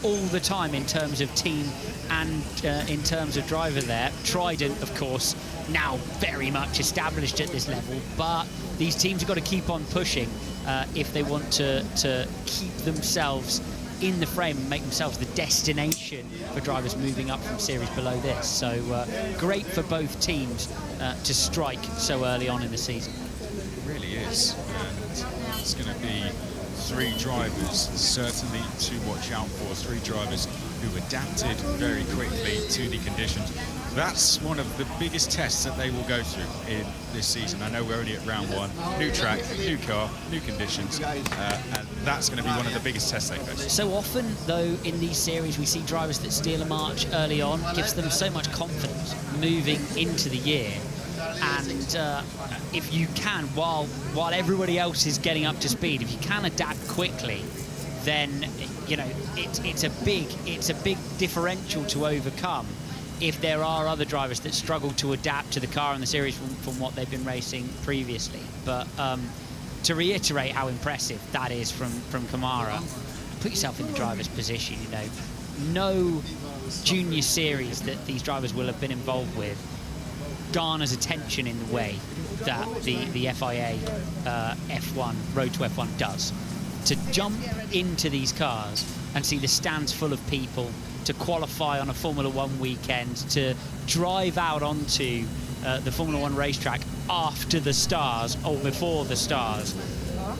all the time in terms of team and in terms of driver there. Trident, of course, now very much established at this level, but these teams have got to keep on pushing if they want to keep themselves in the frame and make themselves the destination for drivers moving up from series below this. So great for both teams to strike so early on in the season. It really is, and it's going to be 3 drivers certainly to watch out for, 3 drivers who adapted very quickly to the conditions. That's one of the biggest tests that they will go through in this season. I know we're only at round 1, new track, new car, new conditions, and that's going to be one of the biggest tests they face. So often, though, in these series, we see drivers that steal a march early on, gives them so much confidence moving into the year. And if you can, while everybody else is getting up to speed, if you can adapt quickly, then you know it's a big differential to overcome if there are other drivers that struggle to adapt to the car in the series from what they've been racing previously. But to reiterate how impressive that is from Kamara, put yourself in the driver's position. You know, no junior series that these drivers will have been involved with garners attention in the way that the FIA F1, Road to F1 does. To jump into these cars and see the stands full of people, to qualify on a Formula 1 weekend, to drive out onto the Formula 1 racetrack after the stars or before the stars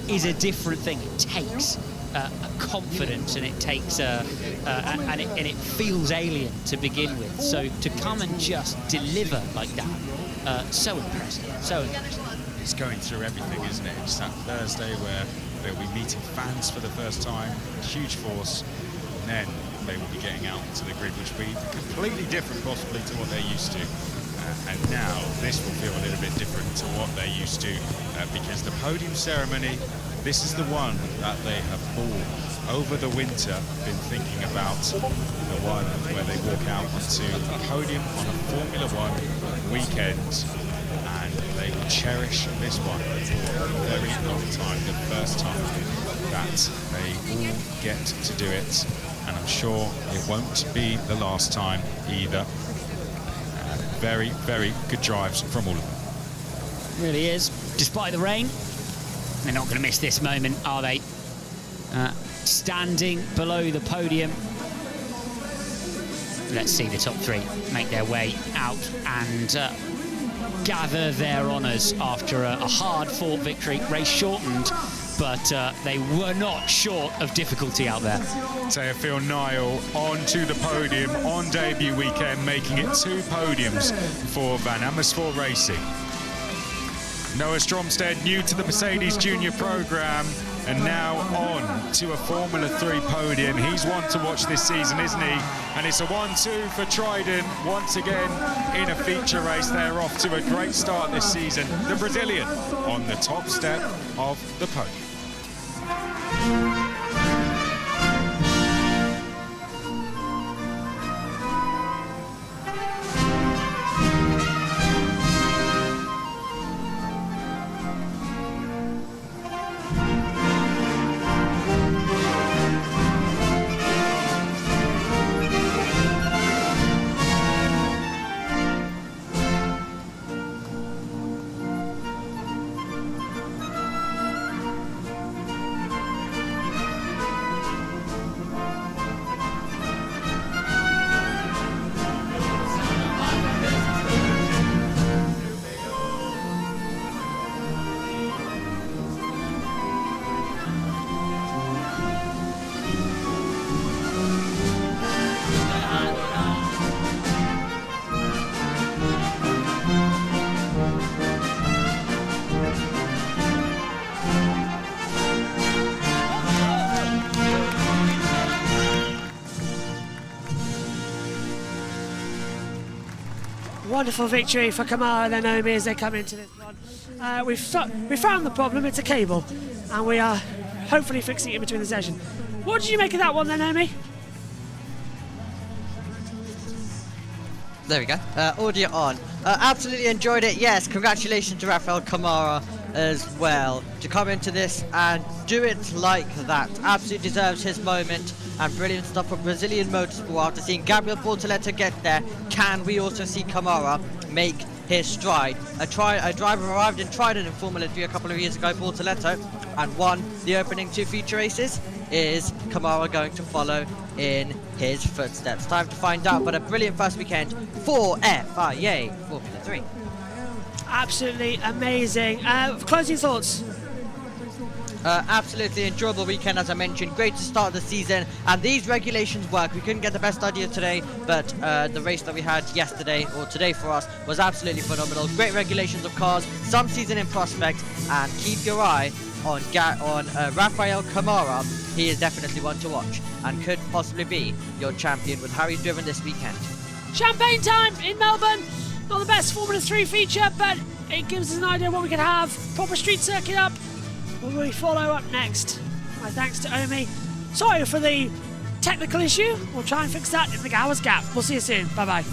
is a different thing. It takes a confidence, and it takes and it feels alien to begin with. So to come and just deliver like that, so impressive, so impressive. It's going through everything, isn't it? It's that Thursday where they'll be meeting fans for the first time, huge force, and then they will be getting out to the grid, which will be completely different possibly to what they're used to. And now this will feel a little bit different to what they're used to, because the podium ceremony, this is the one that they have all over the winter been thinking about, the one where they walk out onto a podium on a Formula 1 weekend, and they will cherish this one for a very long time, the first time that they all get to do it, and I'm sure it won't be the last time either. Very, very good drives from all of them. Really is. Despite the rain, they're not going to miss this moment, are they? Standing below the podium. Let's see the top 3 make their way out and gather their honours after a hard-fought victory. Race shortened, but they were not short of difficulty out there. Teofil Niall onto the podium on debut weekend, making it 2 podiums for Van Amersfoort Racing. Noah Stromstead, new to the Mercedes Junior program, And now on to a Formula 3 podium. He's one to watch this season, isn't he? And it's a 1-2 for Trident once again in a feature race. They're off to a great start this season. The Brazilian on the top step of the podium. Wonderful victory for Kamara and Naomi as they come into this one. We found the problem, it's a cable, and we are hopefully fixing it in between the session. What did you make of that one then, Naomi? There we go. Audio on. Absolutely enjoyed it. Yes, congratulations to Rafael Kamara as well to come into this and do it like that. Absolutely deserves his moment, and brilliant stuff from Brazilian Motorsport. After seeing Gabriel Bortoleto get there, can we also see Kamara make his stride? A driver arrived in Trident in Formula 3 a couple of years ago, Bortoleto, and won the opening 2 feature races. Is Kamara going to follow in his footsteps? Time to find out, but a brilliant first weekend for FIA Formula 3. Absolutely amazing. Closing thoughts? Absolutely enjoyable weekend, as I mentioned. Great to start the season, and these regulations work. We couldn't get the best idea today, but the race that we had yesterday, or today for us, was absolutely phenomenal. Great regulations of cars, some season in prospect, and keep your eye on Rafael Kamara. He is definitely one to watch, and could possibly be your champion with how he's driven this weekend. Champagne time in Melbourne. Not the best Formula 3 feature, but it gives us an idea of what we can have. Proper street circuit up. What will we follow up next? My thanks to Omi. Sorry for the technical issue. We'll try and fix that in the hour's gap. We'll see you soon. Bye-bye.